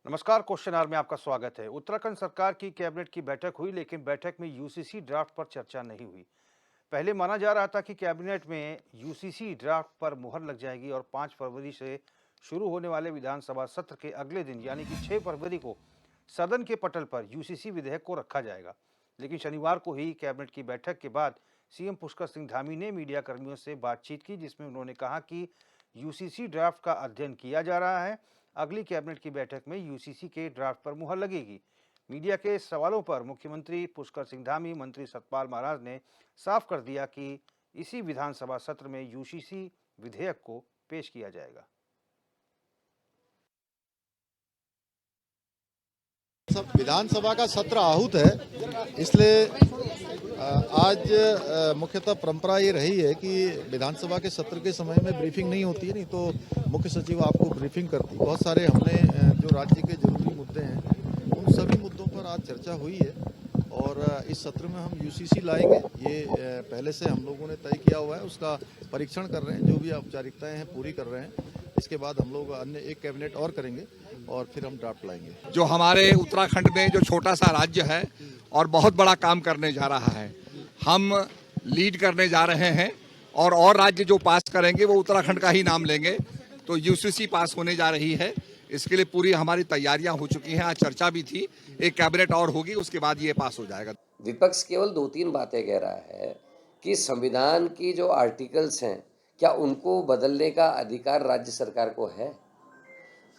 नमस्कार। Question our में आपका स्वागत है। उत्तराखंड सरकार की कैबिनेट की बैठक हुई, लेकिन बैठक में यूसीसी ड्राफ्ट पर चर्चा नहीं हुई। पहले माना जा रहा था कि कैबिनेट में यूसीसी ड्राफ्ट पर मुहर लग जाएगी और 5 फरवरी से शुरू होने वाले विधानसभा सत्र के अगले दिन यानी कि 6 फरवरी को सदन के पटल पर यूसीसी विधेयक को रखा जाएगा। लेकिन शनिवार को ही कैबिनेट की बैठक के बाद सीएम पुष्कर सिंह धामी ने मीडिया कर्मियों से बातचीत की, जिसमें उन्होंने कहा कि यूसीसी ड्राफ्ट का अध्ययन किया जा रहा है। अगली कैबिनेट की बैठक में यूसीसी के ड्राफ्ट पर मुहर लगेगी। मीडिया के सवालों पर मुख्यमंत्री पुष्कर सिंह धामी, मंत्री सतपाल महाराज ने साफ कर दिया कि इसी विधानसभा सत्र में यूसीसी विधेयक को पेश किया जाएगा। विधानसभा का सत्र आहूत है, इसलिए आज मुख्यतः परंपरा ये रही है कि विधानसभा के सत्र के समय में ब्रीफिंग नहीं होती है, नहीं तो मुख्य सचिव आपको ब्रीफिंग करती है। बहुत सारे हमने जो राज्य के जरूरी मुद्दे हैं उन सभी मुद्दों पर आज चर्चा हुई है और इस सत्र में हम यूसीसी लाएंगे। ये पहले से हम लोगों ने तय किया हुआ है, उसका परीक्षण कर रहे हैं, जो भी औपचारिकताएं हैं पूरी कर रहे हैं। इसके बाद हम लोग अन्य एक कैबिनेट और करेंगे और फिर हम ड्राफ्ट लाएंगे। जो हमारे उत्तराखंड में जो छोटा सा राज्य है और बहुत बड़ा काम करने जा रहा है, हम लीड करने जा रहे हैं और राज्य जो पास करेंगे वो उत्तराखंड का ही नाम लेंगे। तो यूसीसी पास होने जा रही है, इसके लिए पूरी हमारी तैयारियां हो चुकी हैं। आज चर्चा भी थी, एक कैबिनेट और होगी, उसके बाद ये पास हो जाएगा। विपक्ष केवल 2-3 बातें कह रहा है कि संविधान की जो आर्टिकल्स हैं क्या उनको बदलने का अधिकार राज्य सरकार को है।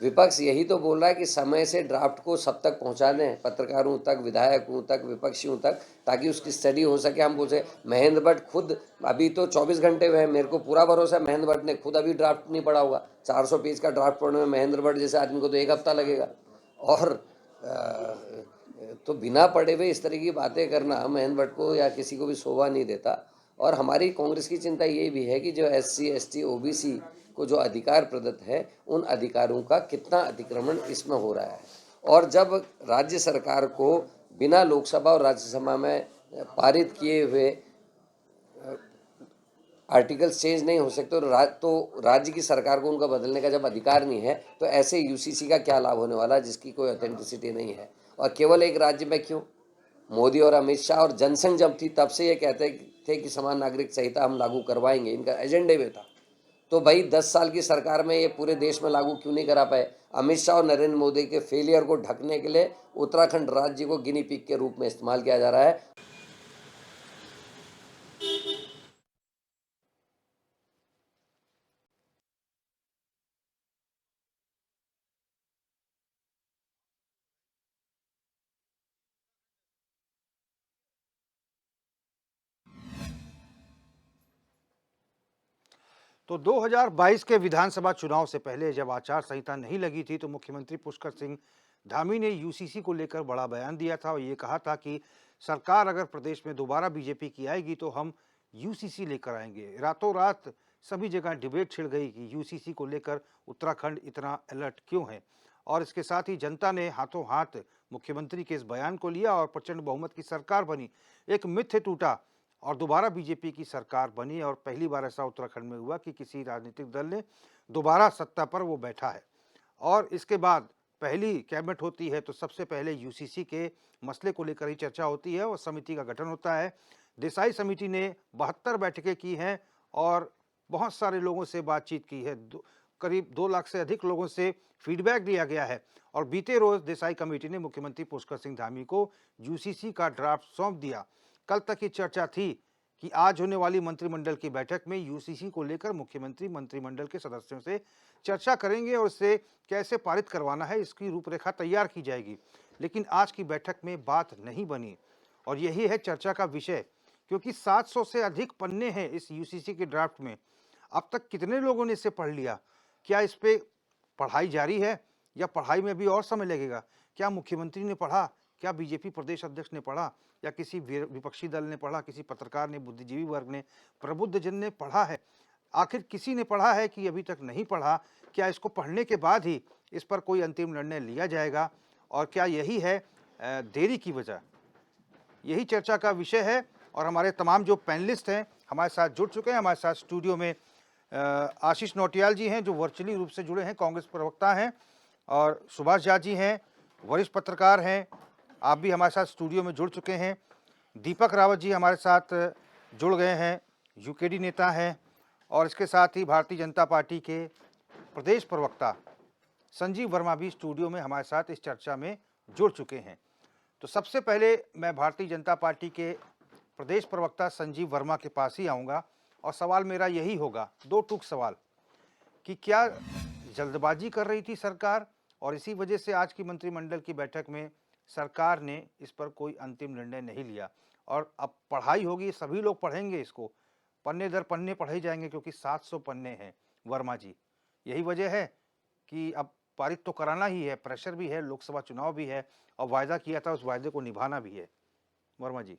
विपक्ष यही तो बोल रहा है कि समय से ड्राफ्ट को सब तक पहुंचा दें, पत्रकारों तक, विधायकों तक, विपक्षियों तक, ताकि उसकी स्टडी हो सके। हम बोलते महेंद्र भट्ट खुद अभी तो 24 घंटे हुए हैं, मेरे को पूरा भरोसा है महेंद्र भट्ट ने खुद अभी ड्राफ्ट नहीं पढ़ा होगा। 400 पेज का ड्राफ्ट पढ़ने में महेंद्र भट्ट जैसे आदमी को तो 1 हफ्ता लगेगा। और तो बिना पढ़े हुए इस तरह की बातें करना महेंद्र भट्ट को या किसी को भी शोभा नहीं देता। और हमारी कांग्रेस की चिंता ये भी है कि जो SC, ST, OBC को जो अधिकार प्रदत्त है, उन अधिकारों का कितना अतिक्रमण इसमें हो रहा है। और जब राज्य सरकार को बिना लोकसभा और राज्यसभा में पारित किए हुए आर्टिकल्स चेंज नहीं हो सकते तो राज्य की सरकार को उनका बदलने का जब अधिकार नहीं है, तो ऐसे यूसीसी का क्या लाभ होने वाला जिसकी कोई ऑथेंटिसिटी नहीं है। और केवल एक राज्य में क्यों, मोदी और अमित शाह और जनसंघ जब थी तब से ये कहते थे कि समान नागरिक संहिता हम लागू करवाएंगे, इनका एजेंडे में था। तो भाई 10 साल की सरकार में ये पूरे देश में लागू क्यों नहीं करा पाए। अमित शाह और नरेंद्र मोदी के फेलियर को ढकने के लिए उत्तराखंड राज्य को गिनी पिग के रूप में इस्तेमाल किया जा रहा है। तो 2022 के विधानसभा चुनाव से पहले जब आचार संहिता नहीं लगी थी, तो मुख्यमंत्री पुष्कर सिंह धामी ने यूसीसी को लेकर बड़ा बयान दिया था और ये कहा था कि सरकार अगर प्रदेश में दोबारा बीजेपी की आएगी तो हम यूसीसी लेकर आएंगे। रातों रात सभी जगह डिबेट छिड़ गई कि यूसीसी को लेकर उत्तराखंड इतना अलर्ट क्यों है। और इसके साथ ही जनता ने हाथों हाथ मुख्यमंत्री के इस बयान को लिया और प्रचंड बहुमत की सरकार बनी। एक मिथ्य टूटा और दोबारा बीजेपी की सरकार बनी और पहली बार ऐसा उत्तराखंड में हुआ कि किसी राजनीतिक दल ने दोबारा सत्ता पर वो बैठा है। और इसके बाद पहली कैबिनेट होती है तो सबसे पहले यूसीसी के मसले को लेकर ही चर्चा होती है और समिति का गठन होता है। देसाई समिति ने 72 बैठकें की हैं और बहुत सारे लोगों से बातचीत की है। करीब 2 लाख से अधिक लोगों से फीडबैक लिया गया है और बीते रोज देसाई कमेटी ने मुख्यमंत्री पुष्कर सिंह धामी को यूसीसी का ड्राफ्ट सौंप दिया। कल तक ये चर्चा थी कि आज होने वाली मंत्रिमंडल की बैठक में यूसीसी को लेकर मुख्यमंत्री मंत्रिमंडल के सदस्यों से चर्चा करेंगे और इसे कैसे पारित करवाना है इसकी रूपरेखा तैयार की जाएगी। लेकिन आज की बैठक में बात नहीं बनी और यही है चर्चा का विषय, क्योंकि 700 से अधिक पन्ने हैं इस यूसीसी के ड्राफ्ट में। अब तक कितने लोगों ने इसे पढ़ लिया? क्या इस पे पढ़ाई जारी है या पढ़ाई में भी और समय लगेगा? क्या मुख्यमंत्री ने पढ़ा? क्या बीजेपी प्रदेश अध्यक्ष ने पढ़ा या किसी विपक्षी दल ने पढ़ा, किसी पत्रकार ने, बुद्धिजीवी वर्ग ने, प्रबुद्ध जन ने पढ़ा है? आखिर किसी ने पढ़ा है कि अभी तक नहीं पढ़ा? क्या इसको पढ़ने के बाद ही इस पर कोई अंतिम निर्णय लिया जाएगा और क्या यही है देरी की वजह? यही चर्चा का विषय है और हमारे तमाम जो पैनलिस्ट हैं हमारे साथ जुड़ चुके हैं। हमारे साथ स्टूडियो में आशीष नौटियाल जी हैं जो वर्चुअली रूप से जुड़े हैं, कांग्रेस प्रवक्ता हैं, और सुभाष झा जी हैं, वरिष्ठ पत्रकार हैं, आप भी हमारे साथ स्टूडियो में जुड़ चुके हैं। दीपक रावत जी हमारे साथ जुड़ गए हैं, यूकेडी नेता हैं, और इसके साथ ही भारतीय जनता पार्टी के प्रदेश प्रवक्ता संजीव वर्मा भी स्टूडियो में हमारे साथ इस चर्चा में जुड़ चुके हैं। तो सबसे पहले मैं भारतीय जनता पार्टी के प्रदेश प्रवक्ता संजीव वर्मा के पास ही आऊँगा और सवाल मेरा यही होगा, दो टूक सवाल, कि क्या जल्दबाजी कर रही थी सरकार और इसी वजह से आज की मंत्रिमंडल की बैठक में सरकार ने इस पर कोई अंतिम निर्णय नहीं लिया, और अब पढ़ाई होगी, सभी लोग पढ़ेंगे इसको, पन्ने दर पन्ने पढ़े जाएंगे क्योंकि 700 पन्ने हैं वर्मा जी। यही वजह है कि अब पारित तो कराना ही है, प्रेशर भी है, लोकसभा चुनाव भी है और वायदा किया था उस वायदे को निभाना भी है। वर्मा जी।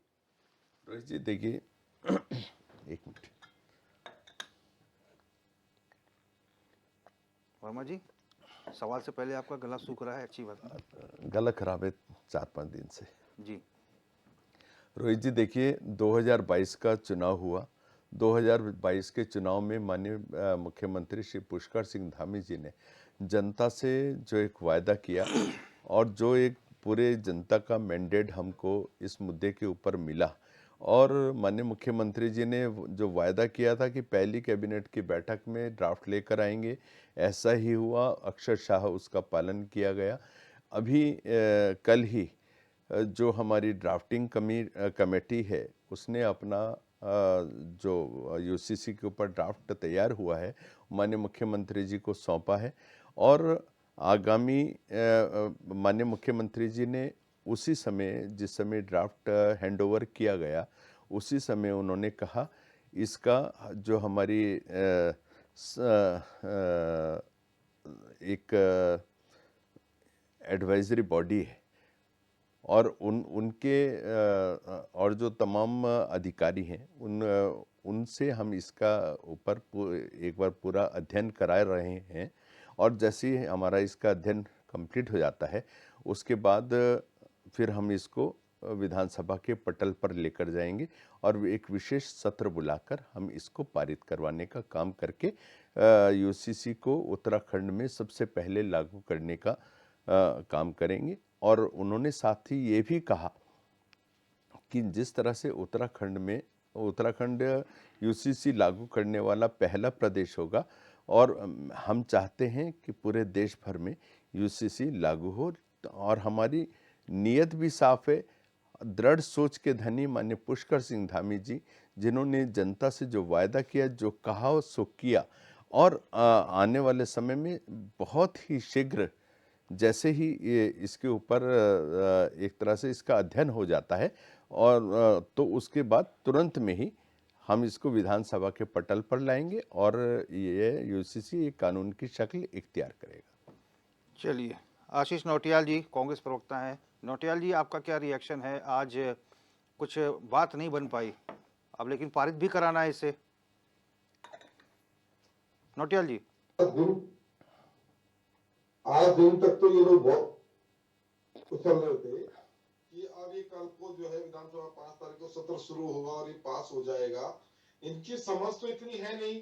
रोहित जी देखिए, एक मिनट। वर्मा जी, सवाल से पहले आपका गला सूख रहा है, अच्छी बात। गला खराब है 4-5 दिन से जी। रोहित जी देखिए, 2022 का चुनाव हुआ। 2022 के चुनाव में माननीय मुख्यमंत्री श्री पुष्कर सिंह धामी जी ने जनता से जो एक वायदा किया और जो एक पूरे जनता का मैंडेट हमको इस मुद्दे के ऊपर मिला, और माननीय मुख्यमंत्री जी ने जो वायदा किया था कि पहली कैबिनेट की बैठक में ड्राफ्ट लेकर आएंगे, ऐसा ही हुआ, अक्षरशः उसका पालन किया गया। अभी कल ही जो हमारी ड्राफ्टिंग कमेटी है उसने अपना जो यूसीसी के ऊपर ड्राफ्ट तैयार हुआ है माननीय मुख्यमंत्री जी को सौंपा है, और आगामी माननीय मुख्यमंत्री जी ने उसी समय जिस समय ड्राफ्ट हैंडओवर किया गया उसी समय उन्होंने कहा इसका जो हमारी एक एडवाइजरी बॉडी है और उनके और जो तमाम अधिकारी हैं उनसे हम इसका ऊपर एक बार पूरा अध्ययन करा रहे हैं, और जैसे ही हमारा इसका अध्ययन कंप्लीट हो जाता है उसके बाद फिर हम इसको विधानसभा के पटल पर लेकर जाएंगे और एक विशेष सत्र बुलाकर हम इसको पारित करवाने का काम करके यूसीसी को उत्तराखंड में सबसे पहले लागू करने का काम करेंगे। और उन्होंने साथ ही ये भी कहा कि जिस तरह से उत्तराखंड यूसीसी लागू करने वाला पहला प्रदेश होगा, और हम चाहते हैं कि पूरे देश भर में यूसीसी लागू हो, और हमारी नीयत भी साफ है। दृढ़ सोच के धनी माननीय पुष्कर सिंह धामी जी, जिन्होंने जनता से जो वायदा किया, जो कहा सो किया, और आने वाले समय में बहुत ही शीघ्र जैसे ही ये इसके ऊपर एक तरह से इसका अध्ययन हो जाता है और तो उसके बाद तुरंत में ही हम इसको विधानसभा के पटल पर लाएंगे और ये यूसीसी एक कानून की शक्ल इख्तियार करेगा। चलिए, आशीष नौटियाल जी कांग्रेस प्रवक्ता हैं। नौटियाल जी, आपका क्या रिएक्शन है? आज कुछ बात नहीं बन पाई, अब लेकिन पारित भी कराना है इसे। नौटियाल जी। आज दिन तक तो ये लोग बहुत उछल रहे थे कि अब ये कल को जो है विधानसभा 5 तारीख को सत्र शुरू होगा और ये पास हो जाएगा। इनकी समझ तो इतनी है नहीं,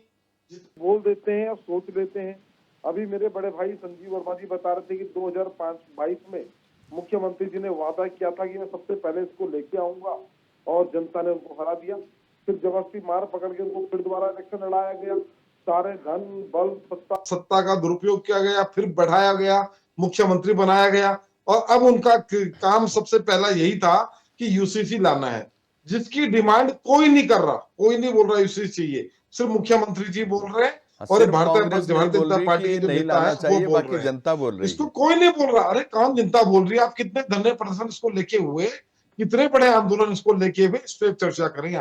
बोल देते हैं और सोच लेते हैं। अभी मेरे बड़े भाई संजीव वर्मा जी बता रहे थे कि 2022 में मुख्यमंत्री जी ने वादा किया था कि मैं सबसे पहले इसको लेके आऊंगा, और जनता ने उनको हरा दिया। फिर जबरदस्ती मार पकड़ के उनको फिर दोबारा इलेक्शन लड़ाया गया, सारे धन बल सत्ता का दुरुपयोग किया गया, फिर बढ़ाया गया, मुख्यमंत्री बनाया गया, और अब उनका काम सबसे पहला यही था कि यूसीसी लाना है, जिसकी डिमांड कोई नहीं कर रहा, कोई नहीं बोल रहा यूसीसी चाहिए, सिर्फ मुख्यमंत्री जी बोल रहे हैं और भारतीय जनता पार्टी की जो नेता है वो बोल रहे हैं, जनता बोल रही है। इसको कोई नहीं बोल रहा। अरे कौन जनता बोल रही है? आप कितने धरने प्रदर्शन इसको लेके हुए, कितने बड़े आंदोलन इसको लेके हुए, इस पर चर्चा करें।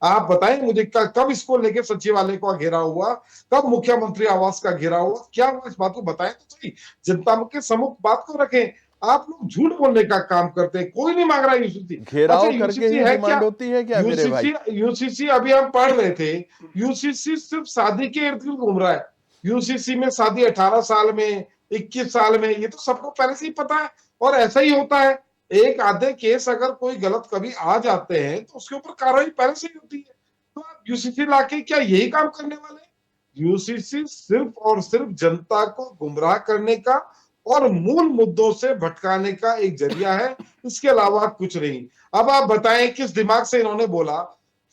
आप बताएं मुझे कब इसको लेके सचिवालय का घेराव हुआ, कब मुख्यमंत्री आवास का घेराव हुआ, क्या हुआ? इस बात को बताएं तो सही, जनता के सम्मुख बात को रखें। आप लोग झूठ बोलने का काम करते हैं, कोई नहीं मांग रहा यूसीसी। घेराव करके ही डिमांड होती है क्या मेरे भाई? यूसीसी अभी हम पढ़ रहे थे, यूसीसी सिर्फ शादी के इर्द गिर्द घूम रहा है। यूसीसी में शादी 18 साल में, 21 साल में, ये तो सबको पहले से ही पता है, और ऐसा ही होता है। एक आधे केस अगर कोई गलत कभी आ जाते हैं तो उसके ऊपर कार्रवाई पहले से ही होती है। तो आप यूसीसी लाके क्या यही काम करने वाले हैं? यूसीसी सिर्फ और सिर्फ जनता को गुमराह करने का और मूल मुद्दों से भटकाने का एक जरिया है, इसके अलावा कुछ नहीं। अब आप बताएं किस दिमाग से इन्होंने बोला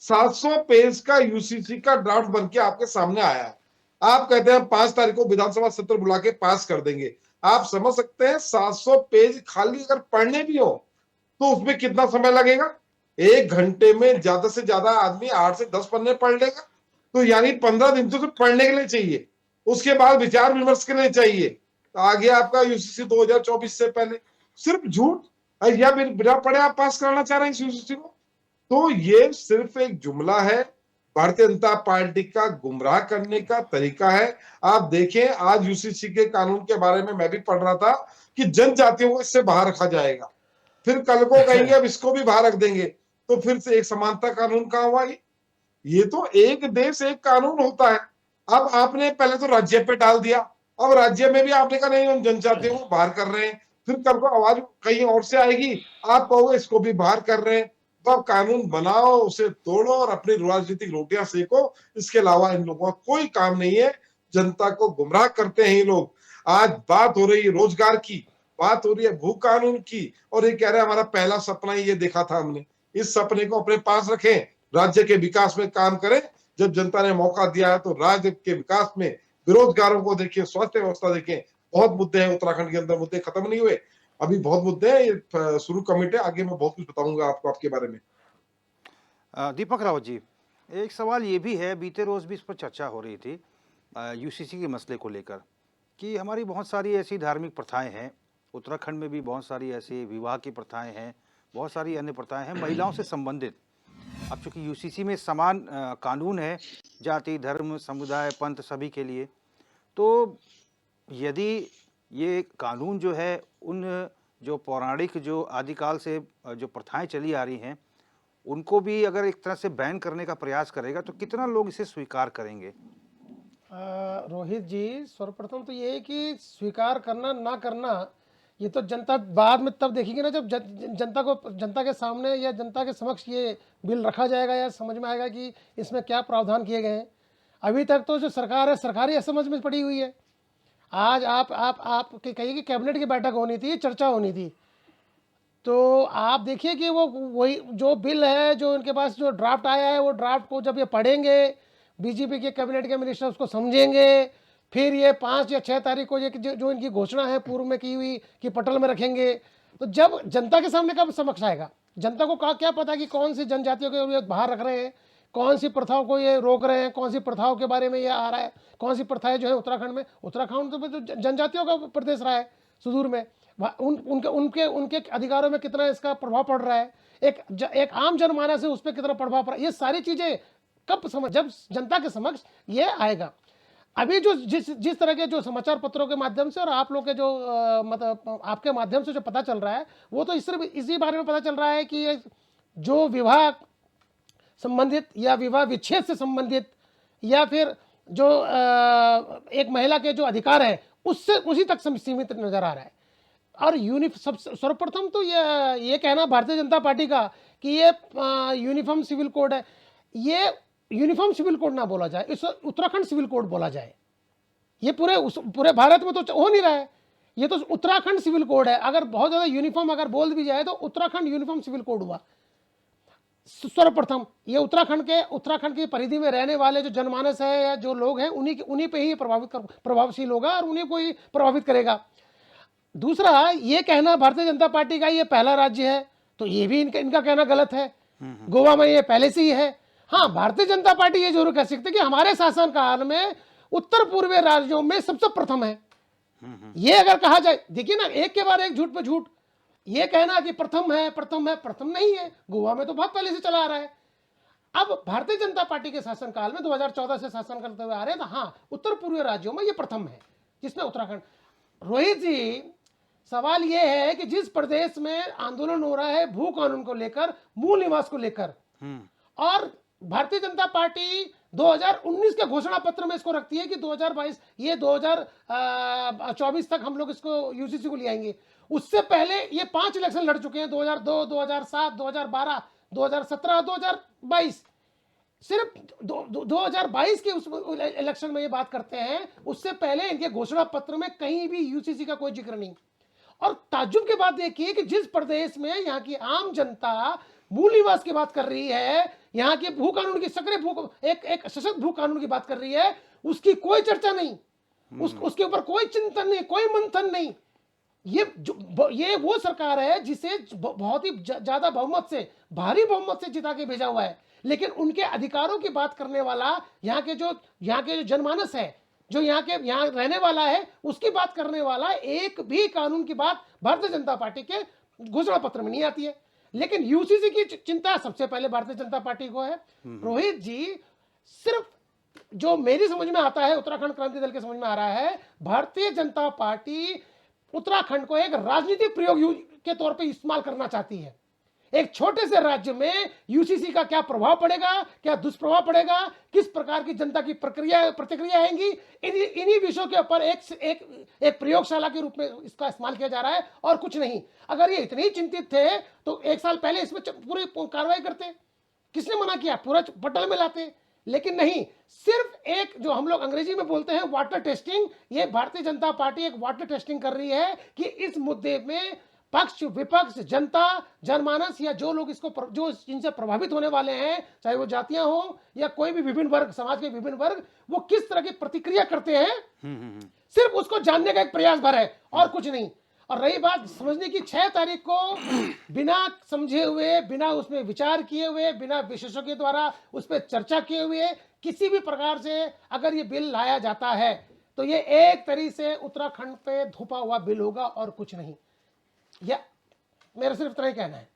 700 पेज का यूसीसी का ड्राफ्ट बन के आपके सामने आया है। आप कहते हैं 5 तारीख को विधानसभा सत्र बुला के पास कर देंगे। आप समझ सकते हैं 700 पेज खाली अगर पढ़ने भी हो तो उसमें कितना समय लगेगा? 1 घंटे में ज्यादा से ज्यादा आदमी 8 से 10 पन्ने पढ़ लेगा, तो यानी 15 दिन तो सिर्फ पढ़ने के लिए चाहिए, उसके बाद विचार विमर्श के लिए चाहिए। तो आ गया आपका यूसीसी 2024 से पहले। सिर्फ झूठ या बिना पढ़े आप पास कराना चाह रहे हैं इस यूसीसी को। तो ये सिर्फ एक जुमला है, भारतीय जनता पार्टी का गुमराह करने का तरीका है। आप देखें आज यूसीसी के कानून के बारे में मैं भी पढ़ रहा था कि जनजातियों को इससे बाहर रखा जाएगा, फिर कल को कहेंगे अब इसको भी बाहर रख देंगे, तो फिर से एक समानता कानून कहां हुआ? ये तो एक देश एक कानून होता है। अब आपने पहले तो राज्य पे डाल दिया, अब राज्य में भी आपने कहा नहीं हम जनजातियों को बाहर कर रहे हैं, फिर कल को आवाज कहीं और से आएगी, आप कहोगे इसको भी बाहर कर रहे हैं। तो आप कानून बनाओ, उसे तोड़ो और अपनी राजनीतिक रोटियां सेको, इसके अलावा इन लोगों का कोई काम नहीं है। जनता को गुमराह करते हैं ये लोग। आज बात हो रही है रोजगार की, बात हो रही है भू कानून की, और ये कह रहे हैं हमारा पहला सपना ही ये देखा था हमने। इस सपने को अपने पास रखें, राज्य के विकास में काम करें। जब जनता ने मौका दिया है तो राज्य के विकास में बेरोजगारों को देखिए, स्वास्थ्य व्यवस्था देखें, बहुत मुद्दे हैं उत्तराखंड के अंदर, मुद्दे खत्म नहीं हुए, अभी बहुत मुद्दे हैं। ये शुरू कमिटी, आगे मैं बहुत कुछ बताऊंगा आपको आपके बारे में। दीपक रावत जी, एक सवाल ये भी है, बीते रोज भी इस पर चर्चा हो रही थी यूसीसी के मसले को लेकर, कि हमारी बहुत सारी ऐसी धार्मिक प्रथाएं हैं, उत्तराखंड में भी बहुत सारी ऐसी विवाह की प्रथाएं हैं, बहुत सारी अन्य प्रथाएं हैं महिलाओं से संबंधित। अब चूंकि यूसीसी में समान कानून है जाति, धर्म, समुदाय, पंथ सभी के लिए, तो यदि ये कानून जो है उन जो पौराणिक जो आदिकाल से जो प्रथाएं चली आ रही हैं उनको भी अगर एक तरह से बैन करने का प्रयास करेगा तो कितना लोग इसे स्वीकार करेंगे? रोहित जी, सर्वप्रथम तो ये है कि स्वीकार करना ना करना ये तो जनता बाद में तब देखेगी ना, जब जनता के सामने या जनता के समक्ष ये बिल रखा जाएगा या समझ में आएगा कि इसमें क्या प्रावधान किए गए हैं। अभी तक तो जो सरकार है सरकारी असमझ में पड़ी हुई है। आज आप कहिए कि कैबिनेट की बैठक होनी थी, चर्चा होनी थी, तो आप देखिए कि वो वही जो बिल है, जो इनके पास जो ड्राफ्ट आया है, वो ड्राफ्ट को जब ये पढ़ेंगे, बीजेपी के कैबिनेट के मिनिस्टर उसको समझेंगे, फिर ये 5 या 6 तारीख को ये जो इनकी घोषणा है पूर्व में की हुई कि पटल में रखेंगे, तो जब जनता के सामने कब समक्ष आएगा? जनता को क्या पता कि कौन सी जनजातियों को ये बाहर रख रहे हैं, कौन सी प्रथाओं को ये रोक रहे हैं, कौन सी प्रथाओं के बारे में ये आ रहा है, कौन सी प्रथाएं जो है उत्तराखंड तो जनजातियों का प्रदेश रहा है सुदूर में, उनके अधिकारों में कितना इसका प्रभाव पड़ रहा है, एक आम जनमानस है उस पर कितना प्रभाव पड़ रहा है, ये सारी चीजें कब जब जनता के समक्ष ये आएगा। अभी जो जिस तरह के जो समाचार पत्रों के माध्यम से और आप लोग के जो मतलब आपके माध्यम से जो पता चल रहा है, वो तो सिर्फ इसी बारे में पता चल रहा है कि ये जो विवाह संबंधित या विवाह विच्छेद से संबंधित या फिर जो एक महिला के जो अधिकार है उससे उसी तक सीमित नजर आ रहा है। और सर्वप्रथम तो ये कहना भारतीय जनता पार्टी का कि ये यूनिफॉर्म सिविल कोड है, ये यूनिफॉर्म सिविल कोड ना बोला जाए, इस उत्तराखंड सिविल कोड बोला जाए। ये पूरे भारत में तो हो नहीं रहा है, ये तो उत्तराखंड सिविल कोड है। अगर बहुत ज्यादा यूनिफॉर्म अगर बोल भी जाए तो उत्तराखंड यूनिफॉर्म सिविल कोड हुआ। सर्वप्रथम ये उत्तराखंड की परिधि में रहने वाले जो जनमानस है या जो लोग हैं उन्हीं पे ही प्रभावशील होगा और उन्हीं को ही प्रभावित करेगा। दूसरा, ये कहना भारतीय जनता पार्टी का ये पहला राज्य है, तो ये भी इनका कहना गलत है। गोवा में ये पहले से ही है। हाँ, भारतीय जनता पार्टी ये जरूर कह सकते कि हमारे शासनकाल में उत्तर पूर्वी राज्यों में सबसे प्रथम है। ये अगर कहा जाए, देखिए ना, एक के बाद एक झूठ पे झूठ, ये कहना कि प्रथम है, प्रथम नहीं है। गोवा में तो बहुत पहले से चला आ रहा है। अब भारतीय जनता पार्टी के शासनकाल में 2014 से शासन करते हुए आ रहे हैं, तो हाँ, उत्तर पूर्वी राज्यों में ये प्रथम है, जिसमें उत्तराखंड। रोहित जी, सवाल ये है कि जिस प्रदेश में आंदोलन हो रहा है भू कानून को लेकर, मूल निवास को लेकर, और भारतीय जनता पार्टी 2019 के घोषणा पत्र में इसको रखती है कि 2022 ये 2024 तक हम लोग इसको यूसीसी को ले आएंगे। उससे पहले ये 5 इलेक्शन लड़ चुके हैं, 2002, 2007, 2012, 2017, 2022। सिर्फ 2022 के उस इलेक्शन में ये बात करते हैं, उससे पहले इनके घोषणा पत्र में कहीं भी यूसीसी का कोई जिक्र नहीं। और ताज्जुब की बात देखिए कि जिस प्रदेश में यहाँ की आम जनता मूल निवास की बात कर रही है, यहाँ के भू कानून की एक सशक्त भू कानून की बात कर रही है, उसकी कोई चर्चा नहीं, उसके ऊपर कोई चिंतन नहीं, कोई मंथन नहीं। ये वो सरकार है जिसे बहुत ही ज्यादा बहुमत से, भारी बहुमत से जिता के भेजा हुआ है, लेकिन उनके अधिकारों की बात करने वाला यहाँ के जो जनमानस है, जो यहाँ रहने वाला है, उसकी बात करने वाला एक भी कानून की बात भारतीय जनता पार्टी के घोषणा पत्र में नहीं आती है। लेकिन यूसीसी की चिंता सबसे पहले भारतीय जनता पार्टी को है। रोहित जी, सिर्फ जो मेरी समझ में आता है, उत्तराखंड क्रांति दल के समझ में आ रहा है, भारतीय जनता पार्टी उत्तराखंड को एक राजनीतिक प्रयोग के तौर पे इस्तेमाल करना चाहती है। एक छोटे से राज्य में यूसीसी का क्या प्रभाव पड़ेगा, क्या दुष्प्रभाव पड़ेगा, किस प्रकार की जनता की प्रतिक्रिया आएंगी, इन्हीं विषयों के ऊपर एक प्रयोगशाला के रूप में इसका इस्तेमाल किया जा रहा है और कुछ नहीं। अगर ये इतने ही चिंतित थे तो 1 साल पहले इसमें पूरी कार्रवाई करते। किसने मना किया? पूरा पटल में लाते। लेकिन नहीं, सिर्फ एक जो हम लोग अंग्रेजी में बोलते हैं वाटर टेस्टिंग, ये भारतीय जनता पार्टी एक वाटर टेस्टिंग कर रही है कि इस मुद्दे में पक्ष विपक्ष, जनता, जनमानस या जो लोग जो इनसे प्रभावित होने वाले हैं, चाहे वो जातियां हो या कोई भी विभिन्न वर्ग, समाज के विभिन्न वर्ग, वो किस तरह की प्रतिक्रिया करते हैं, सिर्फ उसको जानने का एक प्रयास भर है और कुछ नहीं। और रही बात समझने की, 6 तारीख को बिना समझे हुए, बिना उसमें विचार किए हुए, बिना विशेषज्ञों द्वारा उस पर चर्चा किए हुए किसी भी प्रकार से अगर ये बिल लाया जाता है तो ये एक तरीके से उत्तराखंड पे धोपा हुआ बिल होगा और कुछ नहीं। या मेरा सिर्फ इतना ही कहना है।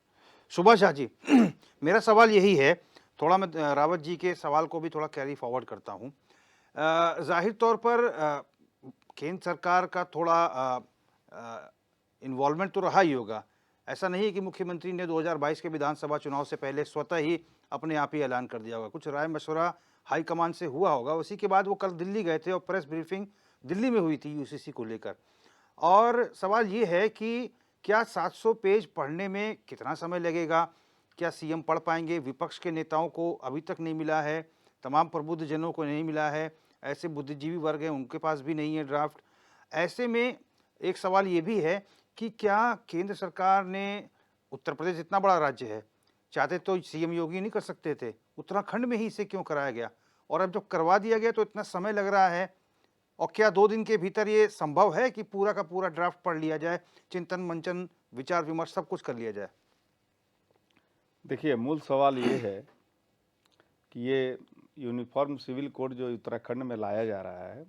सुभाष झा जी, मेरा सवाल यही है, थोड़ा मैं रावत जी के सवाल को भी थोड़ा कैरी फॉरवर्ड करता हूँ। जाहिर तौर पर केंद्र सरकार का थोड़ा इन्वॉल्वमेंट तो रहा ही होगा। ऐसा नहीं है कि मुख्यमंत्री ने 2022 के विधानसभा चुनाव से पहले स्वतः ही अपने आप ही ऐलान कर दिया होगा। कुछ राय मशवरा हाईकमान से हुआ होगा, उसी के बाद वो कल दिल्ली गए थे और प्रेस ब्रीफिंग दिल्ली में हुई थी यूसीसी को लेकर। और सवाल ये है कि क्या 700 पेज पढ़ने में कितना समय लगेगा? क्या सीएम पढ़ पाएंगे? विपक्ष के नेताओं को अभी तक नहीं मिला है, तमाम प्रबुद्ध जनों को नहीं मिला है, ऐसे बुद्धिजीवी वर्ग हैं उनके पास भी नहीं है ड्राफ्ट। ऐसे में एक सवाल ये भी है कि क्या केंद्र सरकार ने, उत्तर प्रदेश इतना बड़ा राज्य है, चाहते तो सीएम योगी नहीं कर सकते थे, उत्तराखंड में ही इसे क्यों कराया गया? और अब जब करवा दिया गया तो इतना समय लग रहा है, और क्या 2 दिन के भीतर ये संभव है कि पूरा का पूरा ड्राफ्ट पढ़ लिया जाए, चिंतन मंचन विचार विमर्श सब कुछ कर लिया जाए? देखिए, मूल सवाल ये है कि ये यूनिफॉर्म सिविल कोड जो उत्तराखंड में लाया जा रहा है,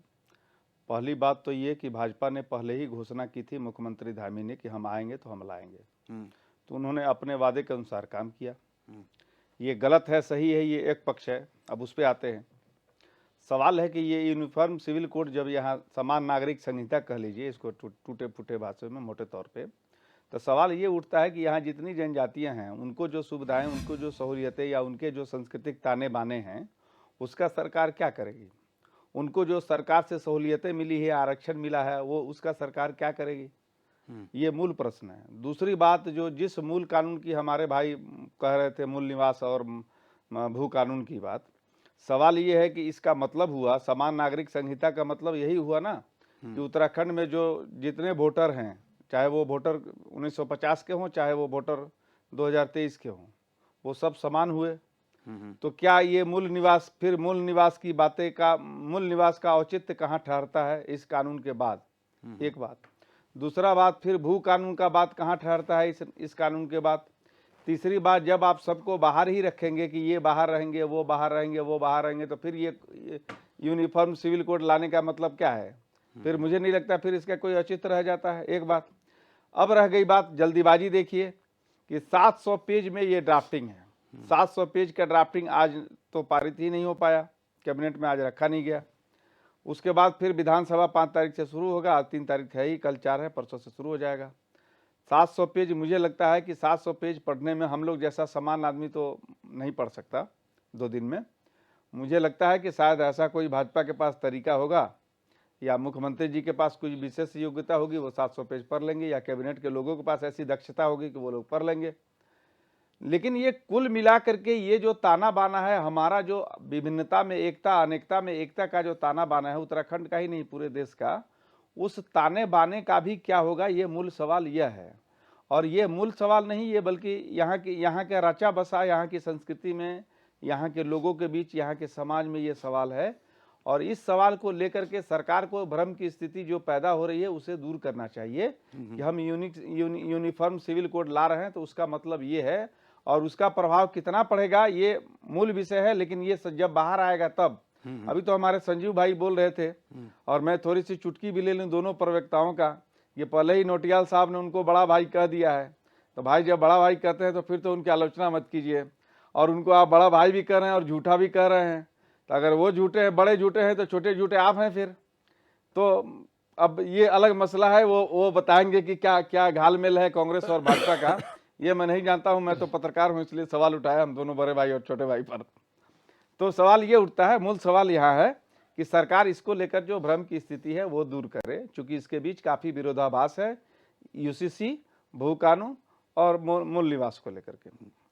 पहली बात तो ये कि भाजपा ने पहले ही घोषणा की थी, मुख्यमंत्री धामी ने, कि हम आएंगे तो हम लाएंगे। तो उन्होंने अपने वादे के अनुसार काम किया। ये गलत है, सही है, ये एक पक्ष है। अब उस पर आते हैं। सवाल है कि ये यूनिफॉर्म सिविल कोड जब यहाँ समान नागरिक संहिता कह लीजिए इसको टूटे फूटे भाषा में मोटे तौर पे, तो सवाल ये उठता है कि यहाँ जितनी जनजातियाँ हैं उनको जो सुविधाएं, उनको जो सहूलियतें या उनके जो सांस्कृतिक ताने बाने हैं, उसका सरकार क्या करेगी? उनको जो सरकार से सहूलियतें मिली है, आरक्षण मिला है, वो उसका सरकार क्या करेगी? ये मूल प्रश्न है। दूसरी बात, जो जिस मूल कानून की हमारे भाई कह रहे थे, मूल निवास और भू कानून की बात, सवाल ये है कि इसका मतलब हुआ, समान नागरिक संहिता का मतलब यही हुआ ना कि उत्तराखंड में जो जितने वोटर हैं, चाहे वो वोटर 1950 के हों, चाहे वो वोटर 2023 के हों, वो सब समान हुए। तो क्या ये मूल निवास, फिर मूल निवास की बातें का, मूल निवास का औचित्य कहाँ ठहरता है इस कानून के बाद? एक बात। दूसरा बात, फिर भू कानून का बात कहाँ ठहरता है इस कानून के बाद? तीसरी बात, जब आप सबको बाहर ही रखेंगे कि ये बाहर रहेंगे, वो बाहर रहेंगे, वो बाहर रहेंगे, तो फिर ये यूनिफॉर्म सिविल कोड लाने का मतलब क्या है? फिर मुझे नहीं लगता फिर इसका कोई औचित्य रह जाता है। एक बात। अब रह गई बात जल्दीबाजी। देखिए कि 700 पेज में ये ड्राफ्टिंग है। 700 पेज का ड्राफ्टिंग आज तो पारित ही नहीं हो पाया, कैबिनेट में आज रखा नहीं गया। उसके बाद फिर विधानसभा 5 तारीख से शुरू होगा, आज 3 तारीख है ही, कल 4 है, परसों से शुरू हो जाएगा। 700 पेज, मुझे लगता है कि 700 पेज पढ़ने में हम लोग जैसा सामान्य आदमी तो नहीं पढ़ सकता 2 दिन में। मुझे लगता है कि शायद ऐसा कोई भाजपा के पास तरीका होगा या मुख्यमंत्री जी के पास कुछ विशेष योग्यता होगी, वो 700 पेज पढ़ लेंगे, या कैबिनेट के लोगों के पास ऐसी दक्षता होगी कि वो लोग पढ़ लेंगे। लेकिन ये कुल मिला करके ये जो ताना बाना है, हमारा जो विभिन्नता में एकता, अनेकता में एकता का जो ताना बाना है, उत्तराखंड का ही नहीं पूरे देश का, उस ताने बाने का भी क्या होगा, ये मूल सवाल यह है। और ये मूल सवाल नहीं ये, बल्कि यहाँ के रचा बसा, यहाँ की संस्कृति में, यहाँ के लोगों के बीच, यहाँ के समाज में ये सवाल है। और इस सवाल को लेकर के सरकार को भ्रम की स्थिति जो पैदा हो रही है उसे दूर करना चाहिए कि हम यूनिफॉर्म सिविल कोड ला रहे हैं तो उसका मतलब ये है, और उसका प्रभाव कितना पड़ेगा ये मूल विषय है। लेकिन ये जब बाहर आएगा तब, अभी तो हमारे संजीव भाई बोल रहे थे और मैं थोड़ी सी चुटकी भी ले लूं दोनों प्रवक्ताओं का, ये पहले ही नोटियाल साहब ने उनको बड़ा भाई कह दिया है। तो भाई जब बड़ा भाई कहते हैं तो फिर तो उनकी आलोचना मत कीजिए, और उनको आप बड़ा भाई भी कह रहे हैं और झूठा भी कह रहे हैं। तो अगर वो झूठे हैं, बड़े झूठे हैं, तो छोटे झूठे आप हैं फिर। तो अब ये अलग मसला है, वो बताएंगे कि क्या क्या घालमेल है कांग्रेस और भाजपा का, ये मैं नहीं जानता हूं। मैं तो पत्रकार हूं, इसलिए सवाल उठाया हम दोनों बड़े भाई और छोटे भाई पर। तो सवाल ये उठता है, मूल सवाल यहाँ है कि सरकार इसको लेकर जो भ्रम की स्थिति है वो दूर करे, चूंकि इसके बीच काफी विरोधाभास है यूसीसी, भू कानून और मूल निवास को लेकर के।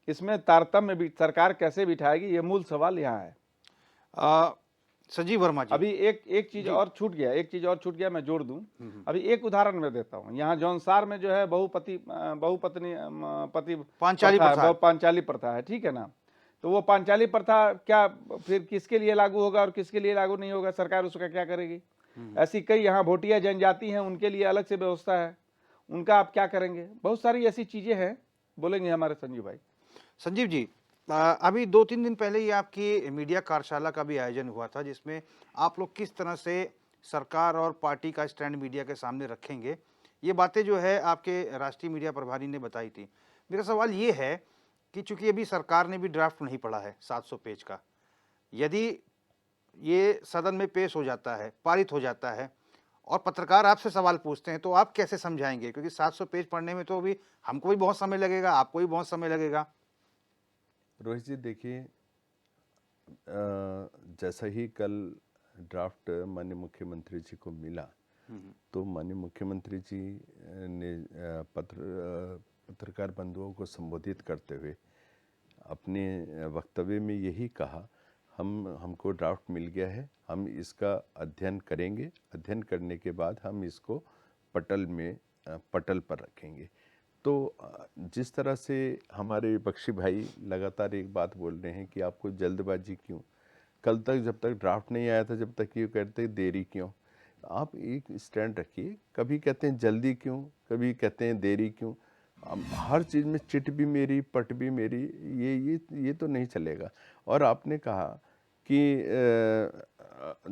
इसमें तारतम्य भी सरकार कैसे बिठाएगी, ये मूल सवाल यहाँ है। संजीव वर्मा जी, अभी एक चीज और छूट गया, मैं जोड़ दूं। अभी एक उदाहरण मैं देता हूं। यहाँ जौनसार में जो है पांचाली प्रथा है, ठीक है ना। तो वो पांचाली प्रथा क्या फिर किसके लिए लागू होगा और किसके लिए लागू नहीं होगा, सरकार उसका क्या करेगी? ऐसी कई यहाँ भोटिया जनजाति हैं, उनके लिए अलग से व्यवस्था है, उनका आप क्या करेंगे? बहुत सारी ऐसी चीजें हैं, बोलेंगे हमारे संजीव भाई। संजीव जी, अभी 2-3 दिन पहले ही आपकी मीडिया कार्यशाला का भी आयोजन हुआ था, जिसमें आप लोग किस तरह से सरकार और पार्टी का स्टैंड मीडिया के सामने रखेंगे, ये बातें जो है आपके राष्ट्रीय मीडिया प्रभारी ने बताई थी। मेरा सवाल ये है कि चूंकि अभी सरकार ने भी ड्राफ्ट नहीं पढ़ा है 700 पेज का, यदि ये सदन में पेश हो जाता है, पारित हो जाता है, और पत्रकार आपसे सवाल पूछते हैं, तो आप कैसे समझाएंगे? क्योंकि 700 पेज पढ़ने में तो अभी हमको भी बहुत समय लगेगा, आपको भी बहुत समय लगेगा। रोहित जी देखिए, जैसा ही कल ड्राफ्ट माननीय मुख्यमंत्री जी को मिला, तो माननीय मुख्यमंत्री जी ने पत्रकार बंधुओं को संबोधित करते हुए अपने वक्तव्य में यही कहा, हमको ड्राफ्ट मिल गया है, हम इसका अध्ययन करेंगे, अध्ययन करने के बाद हम इसको पटल पर रखेंगे। तो जिस तरह से हमारे विपक्षी भाई लगातार एक बात बोल रहे हैं कि आपको जल्दबाजी क्यों, कल तक जब तक ड्राफ्ट नहीं आया था, जब तक ये कहते देरी क्यों। आप एक स्टैंड रखिए, कभी कहते हैं जल्दी क्यों, कभी कहते हैं देरी क्यों। हर चीज़ में चिट भी मेरी पट भी मेरी, ये तो नहीं चलेगा। और आपने कहा कि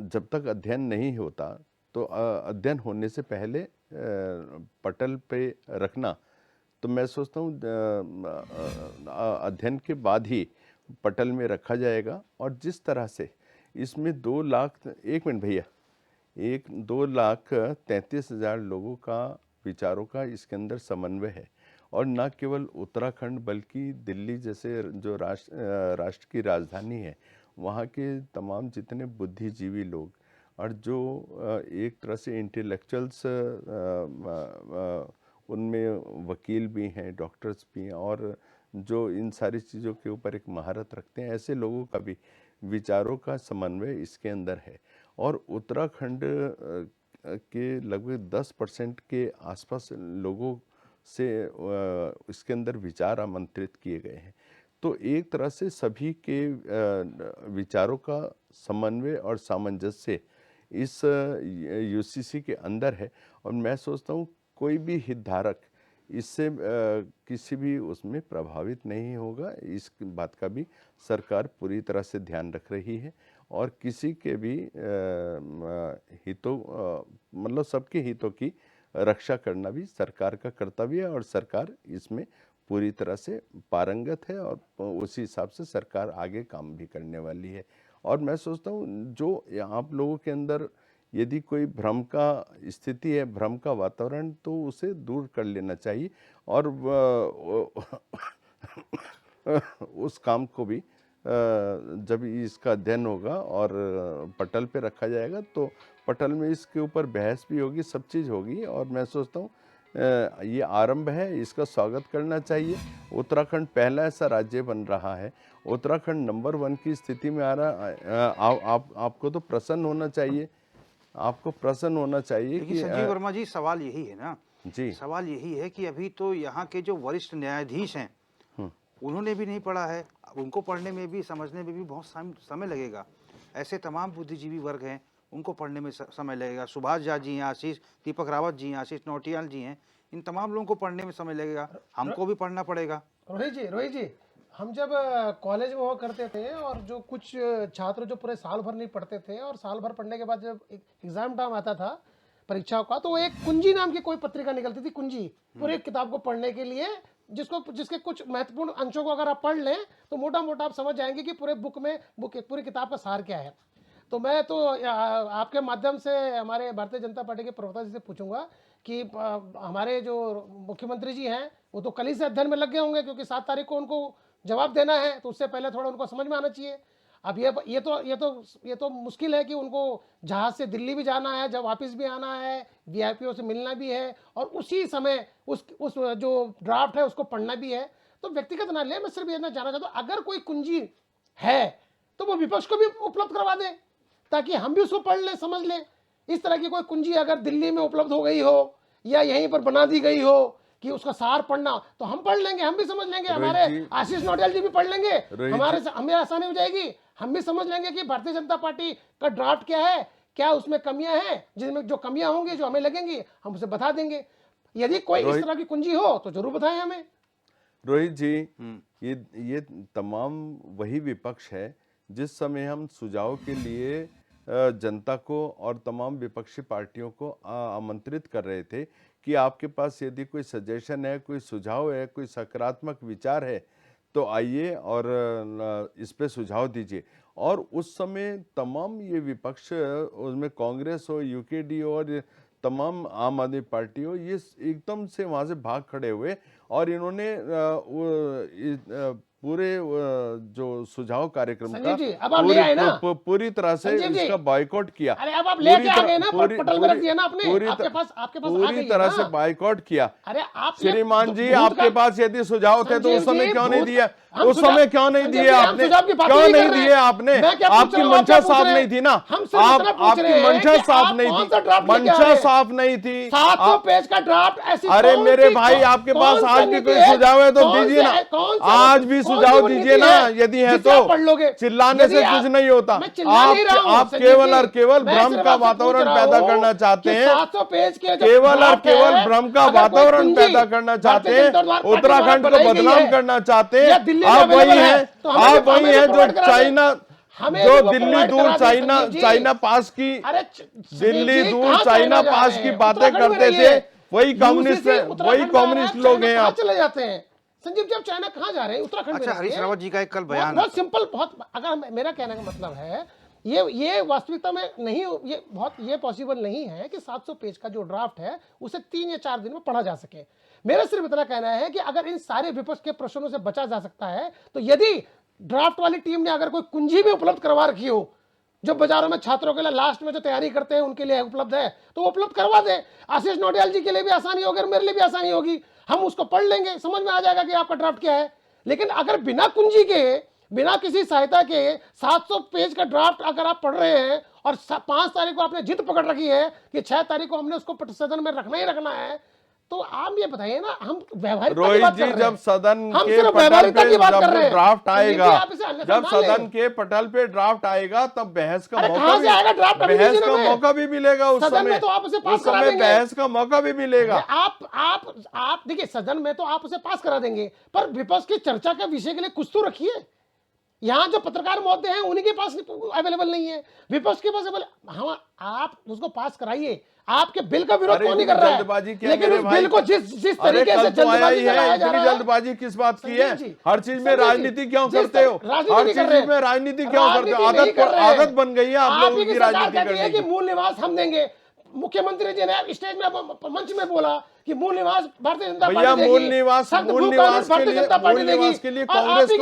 जब तक अध्ययन नहीं होता तो अध्ययन होने से पहले पटल पे रखना, तो मैं सोचता हूँ अध्ययन के बाद ही पटल में रखा जाएगा। और जिस तरह से इसमें 2,33,000 लोगों का विचारों का इसके अंदर समन्वय है, और न केवल उत्तराखंड बल्कि दिल्ली जैसे जो राष्ट्र की राजधानी है, वहाँ के तमाम जितने बुद्धिजीवी लोग और जो एक तरह से इंटेलेक्चुअल्स, उनमें वकील भी हैं, डॉक्टर्स भी हैं, और जो इन सारी चीज़ों के ऊपर एक महारत रखते हैं, ऐसे लोगों का भी विचारों का समन्वय इसके अंदर है। और उत्तराखंड के लगभग 10% के आसपास लोगों से इसके अंदर विचार आमंत्रित किए गए हैं। तो एक तरह से सभी के विचारों का समन्वय और सामंजस्य इस यूसीसी के अंदर है। और मैं सोचता हूँ कोई भी हितधारक इससे किसी भी उसमें प्रभावित नहीं होगा। इस बात का भी सरकार पूरी तरह से ध्यान रख रही है, और किसी के भी हितों मतलब सबके हितों की रक्षा करना भी सरकार का कर्तव्य है, और सरकार इसमें पूरी तरह से पारंगत है, और उसी हिसाब से सरकार आगे काम भी करने वाली है। और मैं सोचता हूँ जो आप लोगों के अंदर यदि कोई भ्रम का स्थिति है, भ्रम का वातावरण, तो उसे दूर कर लेना चाहिए, और उस काम को भी जब इसका अध्ययन होगा और पटल पे रखा जाएगा, तो पटल में इसके ऊपर बहस भी होगी, सब चीज़ होगी। और मैं सोचता हूँ ये आरंभ है, इसका स्वागत करना चाहिए। उत्तराखंड पहला ऐसा राज्य बन रहा है, उत्तराखंड नंबर 1 की स्थिति में आ रहा। आपको तो प्रसन्न होना चाहिए, आपको प्रसन्न होना चाहिए देखिए कि संजीव वर्मा जी, सवाल यही है ना, जी सवाल यही है कि अभी तो यहाँ के जो वरिष्ठ न्यायाधीश हैं उन्होंने भी नहीं पढ़ा है, अब उनको पढ़ने में भी, समझने में भी बहुत समय लगेगा। ऐसे तमाम बुद्धिजीवी वर्ग हैं, उनको पढ़ने में समय लगेगा। सुभाष झा जी हैं, आशीष दीपक रावत जी हैं, आशीष नौटियाल जी हैं, इन तमाम लोगों को पढ़ने में समय लगेगा, हमको भी पढ़ना पड़ेगा। रोहित जी, हम जब कॉलेज में हुआ करते थे और जो कुछ छात्र जो पूरे साल भर नहीं पढ़ते थे और साल भर पढ़ने के बाद जब एग्जाम टाइम आता था परीक्षाओं का, तो एक कुंजी नाम की कोई पत्रिका निकलती थी, कुंजी, पूरे किताब को पढ़ने के लिए, जिसके कुछ महत्वपूर्ण अंशों को अगर आप पढ़ लें तो मोटा मोटा आप समझ जाएंगे कि पूरे पूरी किताब का सार क्या है। तो मैं तो आपके माध्यम से हमारे भारतीय जनता पार्टी के प्रवक्ता जी से पूछूंगा कि हमारे जो मुख्यमंत्री जी हैं वो तो कल ही से अध्ययन में लग गए होंगे, क्योंकि 7 तारीख को उनको जवाब देना है, तो उससे पहले थोड़ा उनको समझ में आना चाहिए। अब ये तो मुश्किल है कि उनको जहाज से दिल्ली भी जाना है, जब वापस भी आना है, वीआईपीओ से मिलना भी है और उसी समय उस जो ड्राफ्ट है उसको पढ़ना भी है। तो व्यक्तिगत ना ले, मैं सिर्फ ये जानना चाहता हूँ, अगर कोई कुंजी है तो वो विपक्ष को भी उपलब्ध करवा दे ताकि हम भी उसको पढ़ लें, समझ लें। इस तरह की कोई कुंजी अगर दिल्ली में उपलब्ध हो गई हो या यहीं पर बना दी गई हो कि उसका सार पढ़ना, तो हम पढ़ लेंगे, हम भी समझ लेंगे, हमारे आशीष नौटियाल जी भी पढ़ लेंगे, हमें आसानी हो जाएगी, हम भी समझ लेंगे कि भारतीय जनता पार्टी का ड्राफ्ट क्या है, क्या उसमें कमियां हैं, जिसमें जो कमियां होंगी जो हमें लगेंगी हम उसे बता देंगे। यदि कोई इस तरह की कुंजी हो तो जरूर बताएं हमें। रोहित जी, ये तमाम वही विपक्ष है जिस समय हम सुझाव के लिए जनता को और तमाम विपक्षी पार्टियों को आमंत्रित कर रहे थे कि आपके पास यदि कोई सजेशन है, कोई सुझाव है, कोई सकारात्मक विचार है तो आइए और इस पे सुझाव दीजिए। और उस समय तमाम ये विपक्ष, उसमें कांग्रेस हो, यूकेडी और तमाम आम आदमी पार्टी हो, ये एकदम से वहाँ से भाग खड़े हुए और इन्होंने पूरे जो सुझाव कार्यक्रम का पूरी तरह से इसका बॉयकॉट किया। अरे अब आप लेके आ गए ना, पटल में रख दिया ना आपने, आपके पास पूरी तरह से बॉयकॉट किया। अरे आप श्रीमान जी, आपके पास यदि सुझाव थे तो उस समय क्यों नहीं दिया? उस समय क्यों नहीं दिए आपने? क्यों नहीं दिए आपने? आपकी मंशा साफ नहीं थी ना, आपकी मंशा साफ नहीं थी, मंशा साफ नहीं थी। 700 पेज का ड्राफ्ट ऐसी, अरे मेरे भाई, आपके पास आज भी कोई सुझाव है तो दीजिए ना, आज भी सुझाव दीजिए ना, यदि है तो। चिल्लाने से कुछ नहीं होता। आप केवल और केवल भ्रम का वातावरण पैदा करना चाहते हैं, 700 पेज के केवल और केवल भ्रम का वातावरण पैदा करना चाहते हैं, उत्तराखंड को बदनाम करना चाहते हैं। आप वही हैं जो चाइना, जो दिल्ली दूर चाइना पास की, दिल्ली दूर चाइना पास की बातें करते थे, वही कम्युनिस्ट लोग हैं। आप चले जाते हैं संजीव जी, आप चाइना कहाँ जा रहे हैं? उत्तराखंड में। अच्छा, हरीश रावत जी का एक कल बयान, बहुत सिंपल, बहुत, अगर मेरा कहने का मतलब है ये वास्तविकता में नहीं, ये पॉसिबल नहीं है कि 700 पेज का जो ड्राफ्ट है उसे 3 या 4 दिन में पढ़ा जा सके। मेरा सिर्फ इतना कहना है कि अगर इन सारे विपक्ष के प्रश्नों से बचा जा सकता है तो यदि ड्राफ्ट वाली टीम ने अगर कोई कुंजी भी उपलब्ध करवा रखी हो जो बाजारों में छात्रों के लिए लास्ट में जो तैयारी करते हैं उनके लिए उपलब्ध है, तो वो उपलब्ध करवा दे। आशीष नौटियाल जी के लिए भी आसानी होगी और मेरे लिए भी आसानी होगी, हम उसको पढ़ लेंगे, समझ में आ जाएगा कि आपका ड्राफ्ट क्या है। लेकिन अगर बिना कुंजी के, बिना किसी सहायता के 700 पेज का ड्राफ्ट अगर आप पढ़ रहे हैं और 5 तारीख को आपने जिद पकड़ रखी है कि 6 तारीख को हमने उसको सदन में रखना ही रखना है, तो आप ये बताइए ना, हम व्यवहारिकता की बात कर रहे हैं। जब सदन के पटल पे जब ड्राफ्ट आएगा, जब सदन के पटल पे ड्राफ्ट आएगा तब बहस का मौका भी मिलेगा। उस समय तो आप उसे पास करा देंगे, बहस का मौका भी मिलेगा। आप देखिए, सदन में तो आप उसे पास करा देंगे, पर विपक्ष की चर्चा के विषय के लिए कुछ तो रखिए। यहाँ जो पत्रकार महोदय हैं उन्हीं के पास अवेलेबल नहीं है, विपक्ष के पास अवेलेबल। आप उसको पास कराइए, आपके बिल का विरोध कौन नहीं कर रहा है, लेकिन उस बिल को जिस तरीके से जल्दबाजी चलाया जा रहा है। जल्दबाजी किस बात की है? हर चीज में राजनीति क्यों करते हो? हर चीज में राजनीति क्यों करते हो? आदत बन गई है आप लोगों की राजनीति करने की। मूल निवास हम देंगे, मुख्यमंत्री जी ने स्टेज में मंच में बोला कि मूल निवास भारतीय जनता पार्टी देगी। मूल निवास के लिए कांग्रेस को,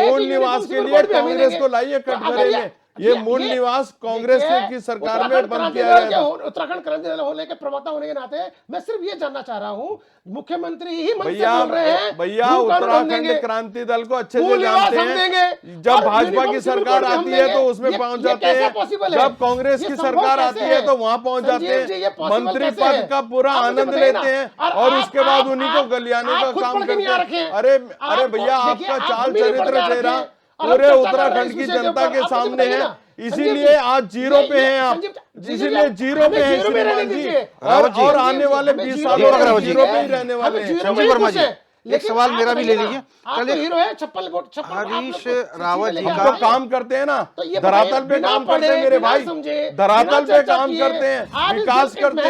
मूल निवास के लिए कांग्रेस को लाइए कटघरे में। ये मूल निवास कांग्रेस की सरकार में बंद किया गया था। उत्तराखंड क्रांति दल होने के प्रवक्ता होने के नाते मैं सिर्फ ये जानना चाह रहा हूँ, मुख्यमंत्री ही मन से बोल रहे हैं भैया मूल कानून हम उत्तराखंड देंगे, क्रांति दल को अच्छे मूल से निवास जानते हम हैं। देंगे, जब और भाजपा की यूनिफॉर्म सरकार सिविल कोड आती हम है तो देंगे। उसमें ये पहुंच कैसे जाते हैं, possible है? जब कांग्रेस ये की संभव सरकार कैसे आती है है? तो वहां पहुंच जाते संजीव जी, ये हैं, possible मंत्री कैसे है? पद का पूरा आप मुझे आनंद बताइए ना। लेते हैं और और उसके बाद उन्हीं को आप गलियाने का खुद काम पढ़ के नहीं करते आ रखे हैं। हैं। अरे आप भैया देखिए, आपका आप चाल भी नहीं पढ़ के चरित्र आ रखे चेहरा हैं। और हम पूरे चर्चा कर रहे हैं उत्तराखंड इस की विषय के जनता ऊपर। के आप मुझे सामने बताइए है, ना, संजीव इसीलिए जी, आज जीरो पे हैं आप, संजीव जी, इसीलिए जीरो पे हैं जीरो में रहने श्रीमान जी, दीजिए। और आने वाले 20 सालों दीपक रावत में जी, जीरो पे ही रहने वाले हैं। संजीव वर्मा जी, एक सवाल मेरा भी ले लीजिए। कल हीरो है छप्पन वोट हरीश रावत जी हम का तो काम करते हैं ना, धरातल पे काम करते हैं मेरे भाई, धरातल पे काम करते हैं, विकास करते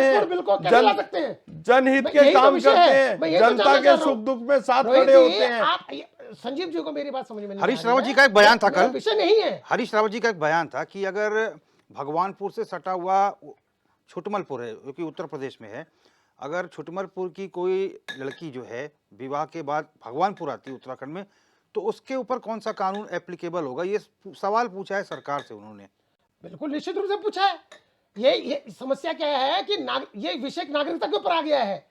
हैं, जनहित के काम करते हैं, जनता के सुख दुख में साथ खड़े होते हैं। संजीव जी को मेरी बात समझ में नहीं हरीश रावत जी का एक बयान था कल, विषय नहीं है। हरीश रावत जी का एक बयान था कि अगर भगवानपुर से सटा हुआ छुटमलपुर है जो कि उत्तर प्रदेश में है, अगर छुटमलपुर की कोई लड़की जो है विवाह के बाद भगवानपुर आती है उत्तराखंड में, तो उसके ऊपर कौन सा कानून एप्लीकेबल होगा, ये सवाल पूछा है सरकार से उन्होंने। बिल्कुल निश्चित रूप से पूछा है। ये समस्या क्या है कि ये विषय नागरिकता के ऊपर आ गया है।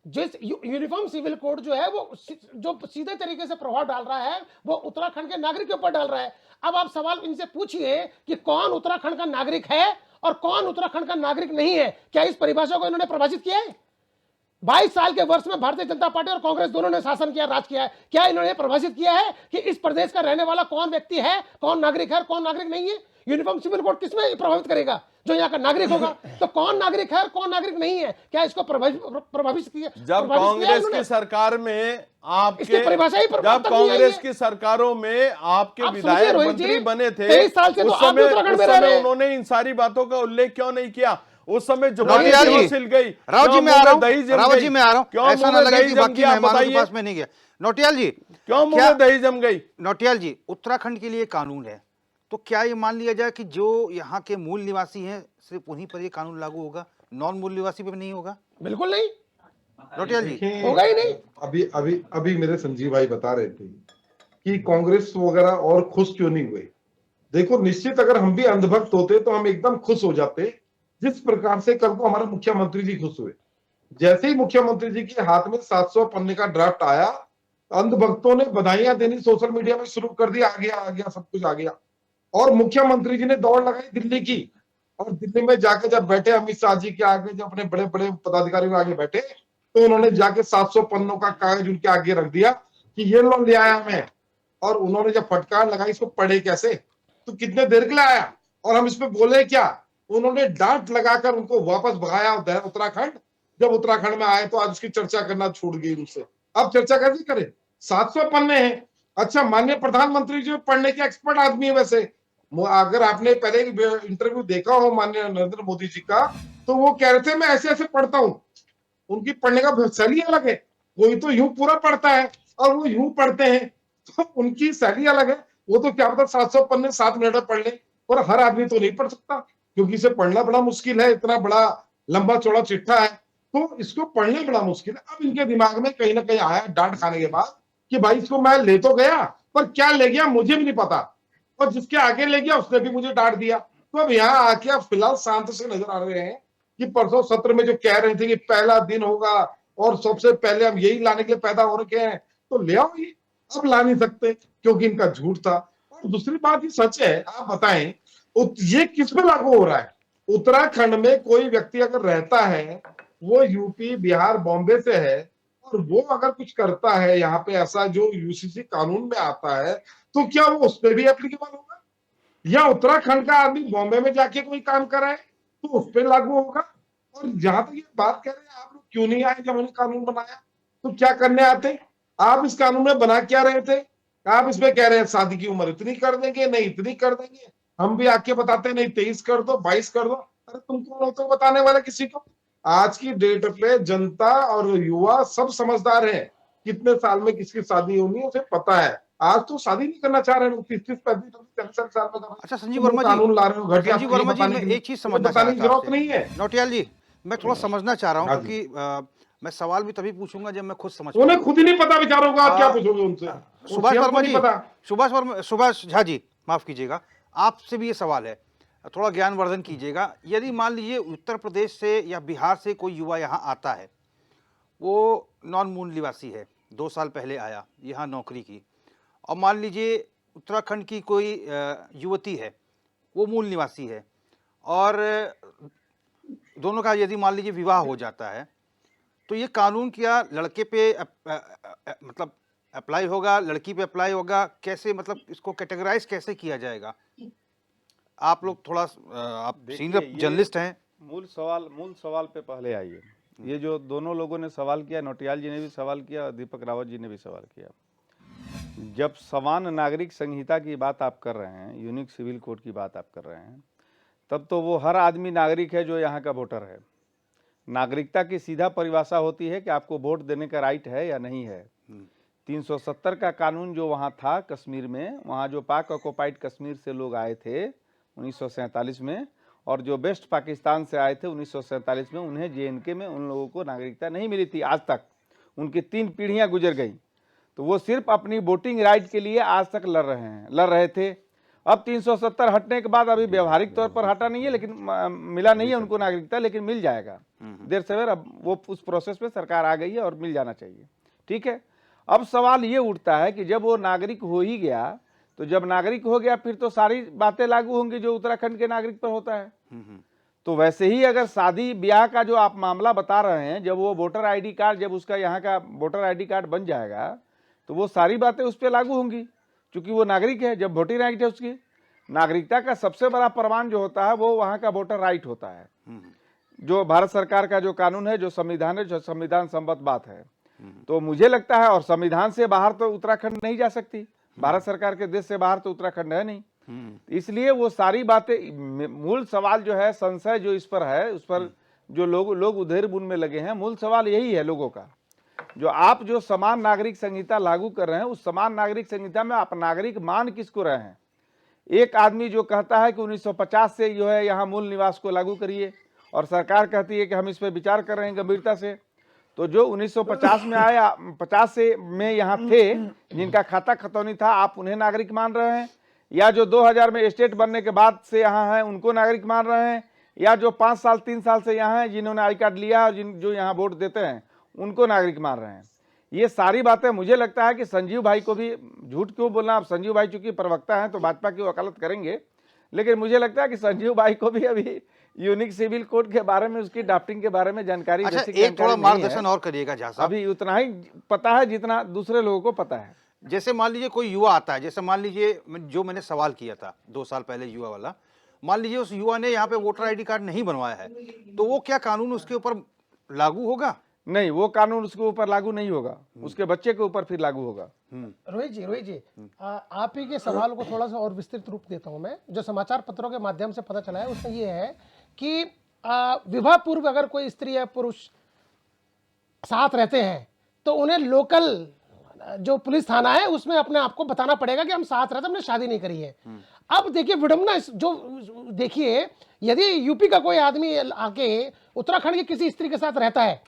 जिस यूनिफॉर्म सिविल कोड जो है वो जो सीधे तरीके से प्रभाव डाल रहा है वो उत्तराखंड के नागरिक के ऊपर डाल रहा है। अब आप सवाल इनसे पूछिए कि कौन उत्तराखंड का नागरिक है और कौन उत्तराखंड का नागरिक नहीं है। क्या इस परिभाषा को इन्होंने प्रभावित किया है? 22 साल के वर्ष में भारतीय जनता पार्टी और कांग्रेस दोनों ने शासन किया, राज किया है। क्या इन्होंने प्रभावित किया है कि इस प्रदेश का रहने वाला कौन व्यक्ति है, कौन नागरिक है और कौन नागरिक नहीं है? यूनिफॉर्म सिविल कोड किसमें प्रभावित करेगा? जो यहाँ का नागरिक होगा। तो कौन नागरिक है और कौन नागरिक नहीं है, क्या इसको प्रभावित किया? जब कांग्रेस की सरकार में आपके, परिभाषा ही जब कांग्रेस की सरकारों में आपके विधायक मंत्री बने थे, उस समय उन्होंने इन सारी बातों का उल्लेख क्यों नहीं किया? उस समय जो सिल गई, राव जी में आ रहा हूँ, क्यों ऐसा ना लगे कि बाकी मेहमानों के पास में नहीं गया। नौटियाल जी, क्यों मुझे दही जम गई? नौटियाल जी, उत्तराखंड के लिए कानून है, तो क्या ये मान लिया जाए कि जो यहाँ के मूल निवासी हैं सिर्फ उन्हीं पर ये कानून लागू होगा, नॉन मूल निवासी पर नहीं होगा? बिल्कुल नहीं। नौटियाल जी, होगा ही नहीं। अभी मेरे संजीव भाई बता रहे थे कि कांग्रेस वगैरह और खुश क्यों नहीं हुए। देखो, निश्चित अगर हम भी अंधभक्त होते तो हम एकदम खुश हो जाते, जिस प्रकार से कल को हमारे मुख्यमंत्री जी खुश हुए। जैसे ही मुख्यमंत्री जी के हाथ में 700 पन्ने का ड्राफ्ट आया, अंधभक्तों ने बधाइयां देनी सोशल मीडिया में शुरू कर दिया, आ गया सब कुछ आ गया। और मुख्यमंत्री जी ने दौड़ लगाई दिल्ली की, और दिल्ली में जाके जब बैठे अमित शाह जी के आगे, जब अपने बड़े बड़े पदाधिकारियों के आगे बैठे, तो उन्होंने जाके 700 पन्नों का कागज उनके आगे रख दिया कि ये लो ले आया मैं। और उन्होंने जब फटकार लगाई इसको पढ़े कैसे, तो कितने देर के लिए आया और हम इस पे बोले क्या? उन्होंने डांट लगाकर उनको वापस भगाया उत्तराखंड। जब उत्तराखंड में आए तो आज उसकी चर्चा करना छूट गई उनसे। अब चर्चा कैसे करें? 700 पन्ने हैं। अच्छा, माननीय प्रधानमंत्री जी पढ़ने के एक्सपर्ट आदमी है वैसे। अगर आपने पहले इंटरव्यू देखा हो माननीय नरेंद्र मोदी जी का, तो वो कह रहे थे मैं ऐसे ऐसे पढ़ता हूं। उनकी पढ़ने का शैली अलग है। कोई तो यूं पूरा पढ़ता है और वो यूं पढ़ते हैं, तो उनकी शैली अलग है। वो तो क्या पता 700 पन्ने 7 मिनट में पढ़ ले, और हर आदमी तो नहीं पढ़ सकता क्योंकि इसे पढ़ना बड़ा मुश्किल है। इतना बड़ा लंबा चौड़ा चिट्ठा है, तो इसको पढ़ना बड़ा मुश्किल है। अब इनके दिमाग में कहीं ना कहीं आया डांट खाने के बाद कि भाई इसको मैं ले तो गया, पर क्या ले गया मुझे भी नहीं पता, और जिसके आगे ले गया उसने भी मुझे डांट दिया। तो अब यहाँ आके आप फिलहाल शांत से नजर आ रहे हैं कि परसों सत्र में जो कह रहे थे कि पहला दिन होगा और सबसे पहले हम यही लाने के लिए पैदा हो रखे हैं, तो ले आओ। ये अब ला नहीं सकते क्योंकि इनका झूठ था। और दूसरी बात ये सच है, आप बताएं ये किस पे लागू हो रहा है? उत्तराखंड में कोई व्यक्ति अगर रहता है, वो यूपी बिहार बॉम्बे से है, और वो अगर कुछ करता है यहाँ पे ऐसा जो यूसीसी कानून में आता है, तो क्या वो उस पर भी एप्लीकेबल होगा? या उत्तराखंड का आदमी बॉम्बे में जाके कोई काम कराए तो उस पर लागू होगा? और जहां तक ये बात कर रहे हैं, आप लोग क्यों नहीं आए जब उन्होंने कानून बनाया? तो क्या करने आते? आप इस कानून में बना क्या रहे थे? आप इसमें कह रहे हैं शादी की उम्र इतनी कर देंगे, नहीं इतनी कर देंगे। हम भी आके बताते नहीं 23 कर दो, 22 कर दो। अरे तुम कौन हो तो बताने वाला किसी को? आज की डेट पे जनता और युवा सब समझदार है। कितने साल में किसकी शादी होनी है उसे पता है। आज तो शादी नहीं करना चाह रहे हैं, 30-35, 40 साल में। अच्छा संजीव वर्मा जी, कानून ला रहे हो घटिया। संजीव वर्मा जी, मैं एक चीज समझना चाह रहा था जरूरत नहीं है। नौटियाल जी, मैं थोड़ा समझना चाह रहा हूँ क्योंकि मैं सवाल भी तभी पूछूंगा जब मैं खुद समझ। उन्हें खुद ही नहीं पता बेचारों को, आप क्या पूछोगे उनसे? सुभाष वर्मा जी, सुभाष झा जी, माफ कीजिएगा, आपसे भी ये सवाल है, थोड़ा ज्ञानवर्धन कीजिएगा। यदि मान लीजिए उत्तर प्रदेश से या बिहार से कोई युवा यहाँ आता है, वो नॉन मूल निवासी है, 2 साल पहले आया यहाँ नौकरी की, और मान लीजिए उत्तराखंड की कोई युवती है, वो मूल निवासी है, और दोनों का यदि मान लीजिए विवाह हो जाता है, तो ये कानून क्या लड़के पे मतलब अप्लाई होगा, लड़की पे अप्लाई होगा, कैसे, मतलब इसको कैटेगराइज कैसे किया जाएगा? आप लोग थोड़ा आप सीनियर जर्नलिस्ट हैं। मूल सवाल पे पहले आइए। ये जो दोनों लोगों ने सवाल किया, नौटियाल जी ने भी सवाल किया और दीपक रावत जी ने भी सवाल किया। जब समान नागरिक संहिता की बात आप कर रहे हैं, यूनिक सिविल कोड की बात आप कर रहे हैं, तब तो वो हर आदमी नागरिक है जो यहाँ का वोटर है। नागरिकता की सीधा परिभाषा होती है कि आपको वोट देने का राइट है या नहीं है। 370 का कानून जो वहाँ था कश्मीर में, वहाँ जो पाक ऑक्युपाइड कश्मीर से लोग आए थे 1947 में, और जो वेस्ट पाकिस्तान से आए थे 1947 में, उन्हें JNK में उन लोगों को नागरिकता नहीं मिली थी आज तक। उनकी 3 पीढ़ियां गुजर गई, तो वो सिर्फ अपनी वोटिंग राइट के लिए आज तक लड़ रहे थे। अब 370 हटने के बाद अभी व्यवहारिक तौर पर हटा नहीं है, लेकिन मिला नहीं है उनको नागरिकता, लेकिन मिल जाएगा देर सवेर। अब वो उस प्रोसेस पे सरकार आ गई है और मिल जाना चाहिए, ठीक है। अब सवाल ये उठता है कि जब वो नागरिक हो ही गया, तो जब नागरिक हो गया फिर तो सारी बातें लागू होंगी जो उत्तराखंड के नागरिक पर होता है। तो वैसे ही अगर शादी ब्याह का जो आप मामला बता रहे हैं, जब वो वोटर आईडी कार्ड, जब उसका यहाँ का वोटर आईडी कार्ड बन जाएगा, तो वो सारी बातें उस पर लागू होंगी, क्योंकि वो नागरिक है। जब वोटिंग राइट है उसकी, नागरिकता का सबसे बड़ा प्रमाण जो होता है वो वहाँ का वोटर राइट होता है, जो भारत सरकार का जो कानून है, जो संविधान है, जो संविधान सम्मत बात है। तो मुझे लगता है, और संविधान से बाहर तो उत्तराखंड नहीं जा सकती, भारत सरकार के देश से बाहर तो उत्तराखंड है नहीं। इसलिए वो सारी बातें, मूल सवाल जो है, संशय जो इस पर है, उस पर जो लोग उधेर बुन में लगे हैं, मूल सवाल यही है लोगों का। जो आप जो समान नागरिक संहिता लागू कर रहे हैं, उस समान नागरिक संहिता में आप नागरिक मान किसको रहे हैं? एक आदमी जो कहता है कि 1950 से जो है यहाँ मूल निवास को लागू करिए, और सरकार कहती है कि हम इस पर विचार कर रहे हैं गंभीरता से। तो जो 1950 में आया, 50 से में यहाँ थे, जिनका खाता खतौनी था, आप उन्हें नागरिक मान रहे हैं? या जो 2000 में स्टेट बनने के बाद से यहाँ हैं उनको नागरिक मान रहे हैं? या जो 5 साल 3 साल से यहाँ हैं, जिन्होंने आई कार्ड लिया और जो यहाँ वोट देते हैं, उनको नागरिक मान रहे हैं? ये सारी बातें मुझे लगता है कि संजीव भाई को भी, झूठ क्यों बोलना, अब संजीव भाई चूंकि प्रवक्ता हैं तो भाजपा की वकालत करेंगे, लेकिन मुझे लगता है कि संजीव भाई को भी अभी यूनिक सिविल कोड के बारे में, उसकी ड्राफ्टिंग के बारे में जानकारी, अच्छा, एक थोड़ा मार्गदर्शन और करिएगा झा साहब। अभी उतना ही पता है जितना दूसरे लोगों को पता है। जैसे मान लीजिए कोई युवा आता है, जैसे मान लीजिए जो मैंने सवाल किया था 2 साल पहले युवा वाला, मान लीजिए उस युवा ने यहाँ पे वोटर आईडी कार्ड नहीं बनवाया है, तो वो क्या कानून उसके ऊपर लागू होगा? नहीं, वो कानून उसके ऊपर लागू नहीं होगा, उसके बच्चे के ऊपर फिर लागू होगा। रोहित जी आप ही के सवाल को थोड़ा सा और विस्तृत रूप देता हूं मैं। जो समाचार पत्रों के माध्यम से पता चला है उसमें ये है कि विवाह पूर्व अगर कोई स्त्री या पुरुष साथ रहते हैं तो उन्हें लोकल जो पुलिस थाना है उसमें अपने आप को बताना पड़ेगा कि हम साथ रहते, हमने शादी नहीं करी है। अब देखिए विडंबना, जो देखिए यदि यूपी का कोई आदमी आके उत्तराखंड की किसी स्त्री के साथ रहता है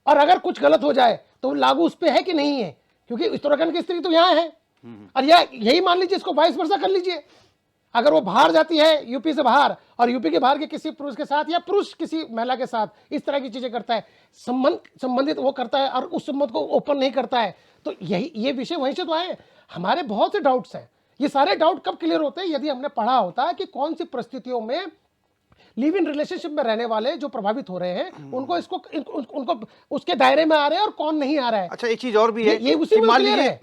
और अगर कुछ गलत हो जाए तो लागू उस पर है कि नहीं है, क्योंकि उत्तराखंड की स्त्री तो यहाँ है। और यही मान लीजिए, इसको 22 वर्ष कर लीजिए, अगर वो बाहर जाती है यूपी से बाहर और यूपी के बाहर के किसी पुरुष के साथ या पुरुष किसी महिला के साथ इस तरह की चीजें करता है, संबंधित वो करता है और उस संबंध को ओपन नहीं करता है, तो ये विषय वहीं से तो आए। हमारे बहुत से डाउट्स हैं, ये सारे डाउट कब क्लियर होते हैं? यदि हमने पढ़ा होता है कि कौन सी परिस्थितियों में लिव इन रिलेशनशिप में रहने वाले जो प्रभावित हो रहे हैं उनको उनको उसके दायरे में आ रहे हैं और कौन नहीं आ रहा है। अच्छा, एक चीज और भी है, ये उसी में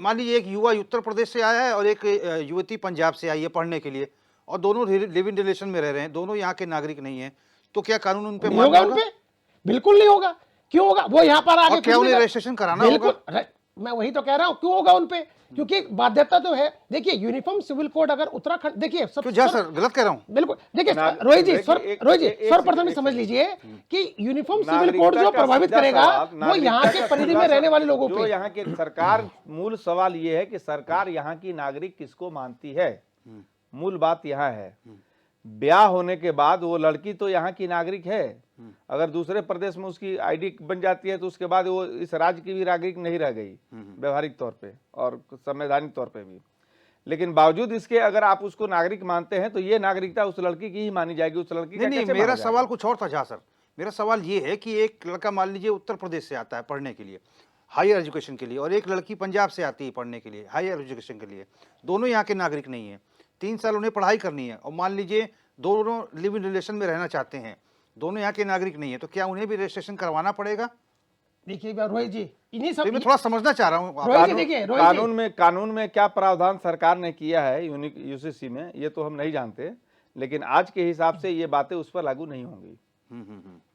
मान लीजिए एक युवा उत्तर प्रदेश से आया है और एक युवती पंजाब से आई है पढ़ने के लिए, और दोनों लिव इन रिलेशन में रह रहे हैं, दोनों यहाँ के नागरिक नहीं है, तो क्या कानून उन पे होगा? उन पे बिल्कुल नहीं होगा। क्यों होगा? वो यहाँ पर आके क्या उन्हें रजिस्ट्रेशन कराना होगा? मैं वही तो कह रहा हूं, क्यों होगा उन पे? क्योंकि बाध्यता तो है। देखिए यूनिफॉर्म सिविल कोड अगर उत्तराखंड, देखिए सब सर गलत कह रहा हूं, बिल्कुल। देखिए रोहित जी सर्वप्रथम ही समझ लीजिए कि यूनिफॉर्म सिविल कोड जो प्रभावित करेगा वो यहाँ के परिधि में रहने वाले लोगों पे। यहाँ के सरकार, मूल सवाल ये है कि सरकार यहाँ की नागरिक किसको मानती है, मूल बात यहाँ है। ब्याह होने के बाद वो लड़की तो यहाँ की नागरिक है, अगर दूसरे प्रदेश में उसकी आईडी बन जाती है तो उसके बाद वो इस राज्य की भी नागरिक नहीं रह गई व्यवहारिक तौर पे और संवैधानिक तौर पे भी। लेकिन बावजूद इसके अगर आप उसको नागरिक मानते हैं तो ये नागरिकता उस लड़की की ही मानी जाएगी, उस लड़की का नहीं कैसे मेरा माना जाएगा? सवाल कुछ और था जहाँ सर। मेरा सवाल ये है कि एक लड़का मान लीजिए उत्तर प्रदेश से आता है पढ़ने के लिए, हायर एजुकेशन के लिए, और एक लड़की पंजाब से आती है पढ़ने के लिए, हायर एजुकेशन के लिए। दोनों यहाँ के नागरिक नहीं है, 3 साल उन्हें पढ़ाई करनी है, और मान लीजिए दोनों लिव इन रिलेशन में रहना चाहते हैं, दोनों यहाँ के नागरिक नहीं है, तो क्या उन्हें भी रजिस्ट्रेशन करवाना पड़ेगा? देखिए रोहित जी, इन्हीं सब तो मैं थोड़ा समझना चाह रहा हूँ। रोहित जी देखिए, रोहित जी, कानून में क्या प्रावधान सरकार ने किया है यूसीसी में, ये तो हम नहीं जानते, लेकिन आज के हिसाब से ये बातें उस पर लागू नहीं होंगी।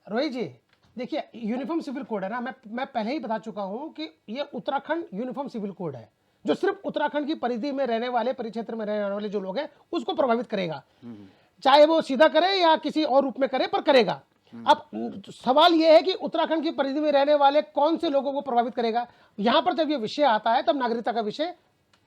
रोहित जी देखिए, यूनिफॉर्म सिविल कोड है ना, मैं पहले ही बता चुका हूं कि ये उत्तराखंड यूनिफॉर्म सिविल कोड है, जो सिर्फ उत्तराखंड की परिधि में रहने वाले, परिक्षेत्र में रहने वाले जो लोग हैं उसको प्रभावित करेगा, चाहे वो सीधा करे या किसी और रूप में करे, पर करेगा। अब सवाल यह है कि उत्तराखंड की परिधि में रहने वाले कौन से लोगों को प्रभावित करेगा। यहां पर जब ये विषय आता है तब नागरिकता का विषय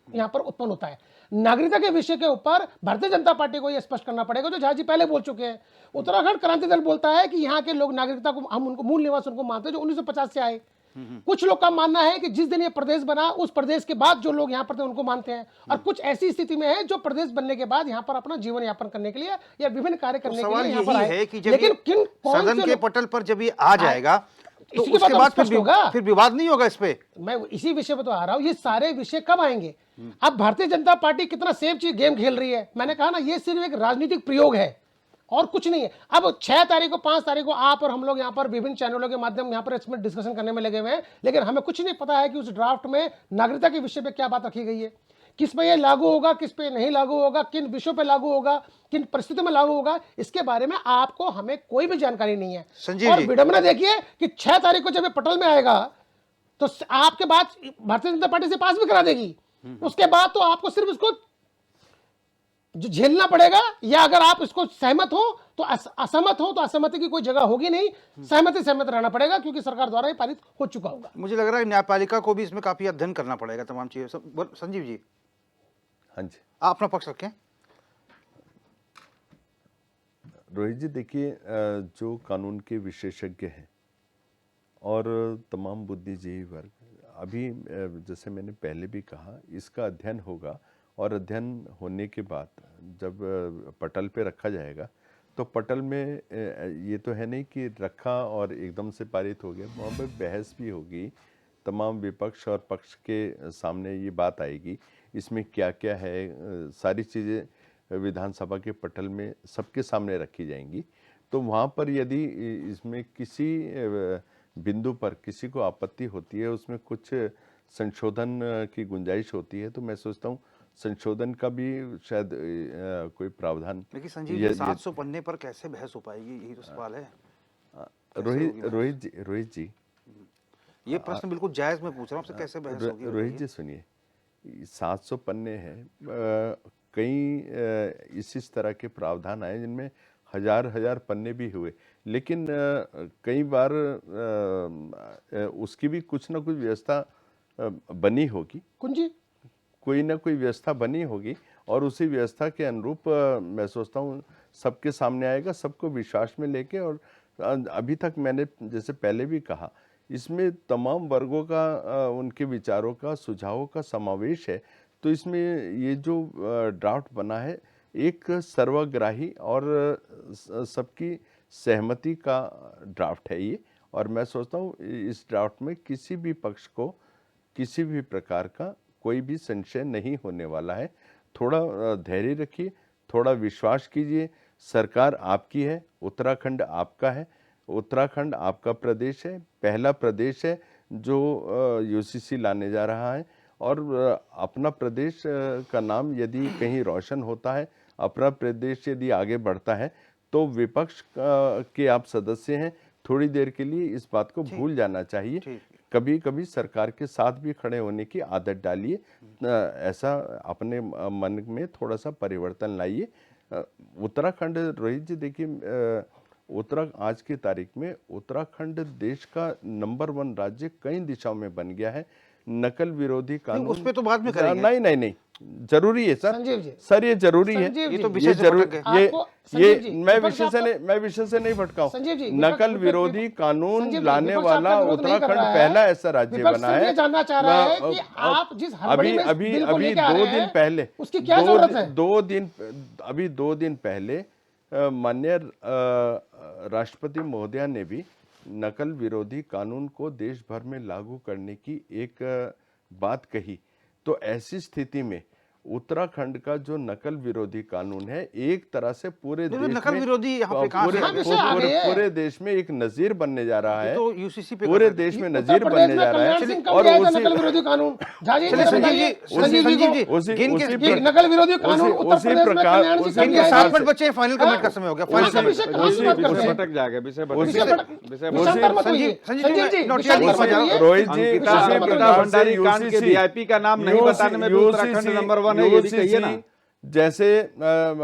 यहां पर उत्पन्न होता है। नागरिकता के विषय के ऊपर भारतीय जनता पार्टी को यह स्पष्ट करना पड़ेगा, जो झा जी पहले बोल चुके हैं। उत्तराखंड क्रांति दल बोलता है कि यहाँ के लोग नागरिकता को, हम उनको मूल निवास उनको मानते हैं जो 1950 से आए। कुछ लोग का मानना है कि जिस दिन ये प्रदेश बना उस प्रदेश के बाद जो लोग यहाँ पर थे उनको मानते हैं, और कुछ ऐसी स्थिति में है जो प्रदेश बनने के बाद यहाँ पर अपना जीवन यापन करने के लिए या विभिन्न कार्य करने के लिए यहाँ पर आए। लेकिन सदन के पटल पर जब ये आ जाएगा तो उसके बाद फिर विवाद नहीं होगा इस पे। मैं इसी विषय पर तो आ रहा हूँ, ये सारे विषय कब आएंगे? अब भारतीय जनता पार्टी कितना सेफ चीज गेम खेल रही है। मैंने कहा ना, ये सिर्फ एक राजनीतिक प्रयोग है और कुछ नहीं है। अब 6 तारीख को, 5 तारीख को आप और हम लोग यहाँ पर विभिन्न चैनलों के माध्यम यहाँ पर इसमें डिस्कशन करने में लगे हुए हैं, लेकिन हमें कुछ नहीं पता है कि उस ड्राफ्ट में नागरिकता के विषय पे क्या बात रखी गई है, किस पे ये लागू होगा, किस पे नहीं लागू होगा, किन विषयों पे लागू होगा, किन परिस्थितियों में लागू होगा, इसके बारे में आपको हमें कोई भी जानकारी नहीं है। और विडंबना देखिए कि 6 तारीख को जब ये पटल में आएगा तो आपके बात भारतीय जनता पार्टी से पास भी करा देगी, उसके बाद तो आपको सिर्फ इसको जो झेलना पड़ेगा, या अगर आप इसको सहमत हो तो असहमत हो तो असहमति की कोई जगह होगी नहीं, सहमत रहना पड़ेगा, क्योंकि सरकार द्वारा ये पारित हो चुका होगा। मुझे लग रहा है न्यायपालिका को भी इसमें काफी अध्ययन करना पड़ेगा तमाम चीजें। संजीव जी, हाँ जी, आप अपना पक्ष रखें। रोहित जी देखिए, जो कानून के विशेषज्ञ हैं और तमाम बुद्धिजीवी वर्ग, अभी जैसे मैंने पहले भी कहा, इसका अध्ययन होगा, और अध्ययन होने के बाद जब पटल पे रखा जाएगा तो पटल में ये तो है नहीं कि रखा और एकदम से पारित हो गया, वहाँ पर बहस भी होगी, तमाम विपक्ष और पक्ष के सामने ये बात आएगी, इसमें क्या क्या है, सारी चीज़ें विधानसभा के पटल में सबके सामने रखी जाएंगी। तो वहाँ पर यदि इसमें किसी बिंदु पर किसी को आपत्ति होती है, उसमें कुछ संशोधन की गुंजाइश होती है, तो मैं सोचता हूँ संशोधन का भी शायद कोई प्रावधान। लेकिन संजीव जी, 700 पन्ने पर कैसे बहस हो पाएगी, यही तो सवाल है। रोहित जी, ये प्रश्न बिल्कुल जायज मैं पूछ रहा हूँ आपसे, कैसे बहस होगी? रोहित जी सुनिए, 700 पन्ने हैं, कई इस तरह के प्रावधान आए जिनमें हजार पन्ने भी हुए, लेकिन कई बार उसकी भी कुछ ना कुछ व्यवस्था बनी होगी, कोई ना कोई व्यवस्था बनी होगी, और उसी व्यवस्था के अनुरूप मैं सोचता हूँ सबके सामने आएगा, सबको विश्वास में लेके। और अभी तक मैंने जैसे पहले भी कहा, इसमें तमाम वर्गों का, उनके विचारों का, सुझावों का समावेश है। तो इसमें ये जो ड्राफ्ट बना है एक सर्वग्राही और सबकी सहमति का ड्राफ्ट है ये, और मैं सोचता हूँ इस ड्राफ्ट में किसी भी पक्ष को किसी भी प्रकार का कोई भी संशय नहीं होने वाला है। थोड़ा धैर्य रखिए, थोड़ा विश्वास कीजिए, सरकार आपकी है, उत्तराखंड आपका है, उत्तराखंड आपका प्रदेश है, पहला प्रदेश है जो यूसीसी लाने जा रहा है, और अपना प्रदेश का नाम यदि कहीं रोशन होता है, अपना प्रदेश यदि आगे बढ़ता है, तो विपक्ष के आप सदस्य हैं, थोड़ी देर के लिए इस बात को भूल जाना चाहिए। कभी कभी सरकार के साथ भी खड़े होने की आदत डालिए, ऐसा अपने मन में थोड़ा सा परिवर्तन लाइए। उत्तराखंड, रोहित जी देखिए, आज की तारीख में उत्तराखंड देश का नंबर 1 राज्य कई दिशाओं में बन गया है, नकल विरोधी कानून उस पे तो बाद में करेंगे। नहीं नहीं नहीं, जरूरी है सर। संजीव जी, सर ये जरूरी है, संजीव ये तो जी, विषय से जरूरी भटक गए। आपको- ये संजीव जी, मैं विपक्ष विषय से आपका- नहीं, मैं विषय से नहीं भटकाऊं। संजीव जी, नकल विपक्ष- विरोधी संजीव कानून जी, लाने विपक्ष वाला आपका विरोध नहीं कर उत्तराखंड रहा है। पहला ऐसा राज्य विपक्ष बना सिर्फ है। ये जानना चाह रहा है मैं- कि आप जिस हड़बड़ी में इस अभी बिल को अभी लेके आ रहे दो दिन हैं, पहले, उसकी क्या जरूरत है? दो दिन पहले माननीय राष्ट्रपति महोदया ने भी नकल विरोधी कानून को देश भर में लागू करने की एक बात कही। तो ऐसी स्थिति में उत्तराखंड का जो नकल विरोधी कानून है एक तरह से पूरे देश नकल में विरोधी यहाँ पे कहाँ से आ गए? पूरे देश में एक नजीर बनने जा रहा है। तो यूसीसी पे पूरे कर देश में उत्तर नजीर प्रदेश बनने में जा रहा कल्याण है। सिंह कब और लिया था उसी नकल विरोधी कानून? झाजी चलिए जरा संजीव बताइए, जी, संजीव जी संजीव जी, को उसी गिन के- उसी ये नकल विरोधी कानून उत्तर उसी प्रदेश में प्रकार- कल्याण सिंह उसी कब इनके लिया प्रकार था? 7 मिनट बचे हैं, फाइनल कमेंट का समय हो गया। फाइनल उसी कमेंट विषय कहाँ से बात करते हैं? भटक जाएगा विषय विषय विषय विषांतर मत होइए। संजीव संजीव जी, जी, नोटिस विषांतर नहीं मत समझा। होइए। रोहित जी अंकिता उसी अंकिता प्रकार से भंडारी कांड के वीआईपी का नाम नहीं बताने में भी उत्तराखंड नंबर 1 है, ये भी कहिए ना। जैसे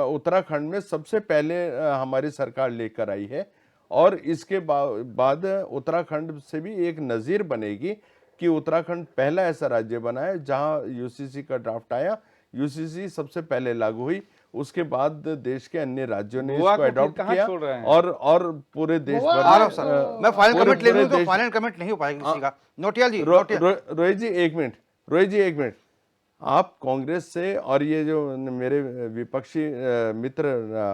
उत्तराखंड में सबसे पहले हमारी सरकार लेकर आई है और इसके बाद उत्तराखंड से भी एक नजीर बनेगी कि उत्तराखंड पहला ऐसा राज्य बना है जहां यूसीसी का ड्राफ्ट आया। यूसीसी सबसे पहले लागू हुई, उसके बाद देश के अन्य राज्यों ने गोवा इसको को अडॉप्ट कहाँ किया छोड़ रहे हैं? और पूरे देश गोवा- भर आ रहा में, हूं सर, मैं फाइनल पूरे- कमेंट ले पूरे लूं तो देश- फाइनल कमेंट नहीं हो पाएगा किसी का। नोटियाल जी, रोहित जी एक मिनट, रोहित जी एक मिनट। आप कांग्रेस से और ये जो मेरे विपक्षी मित्र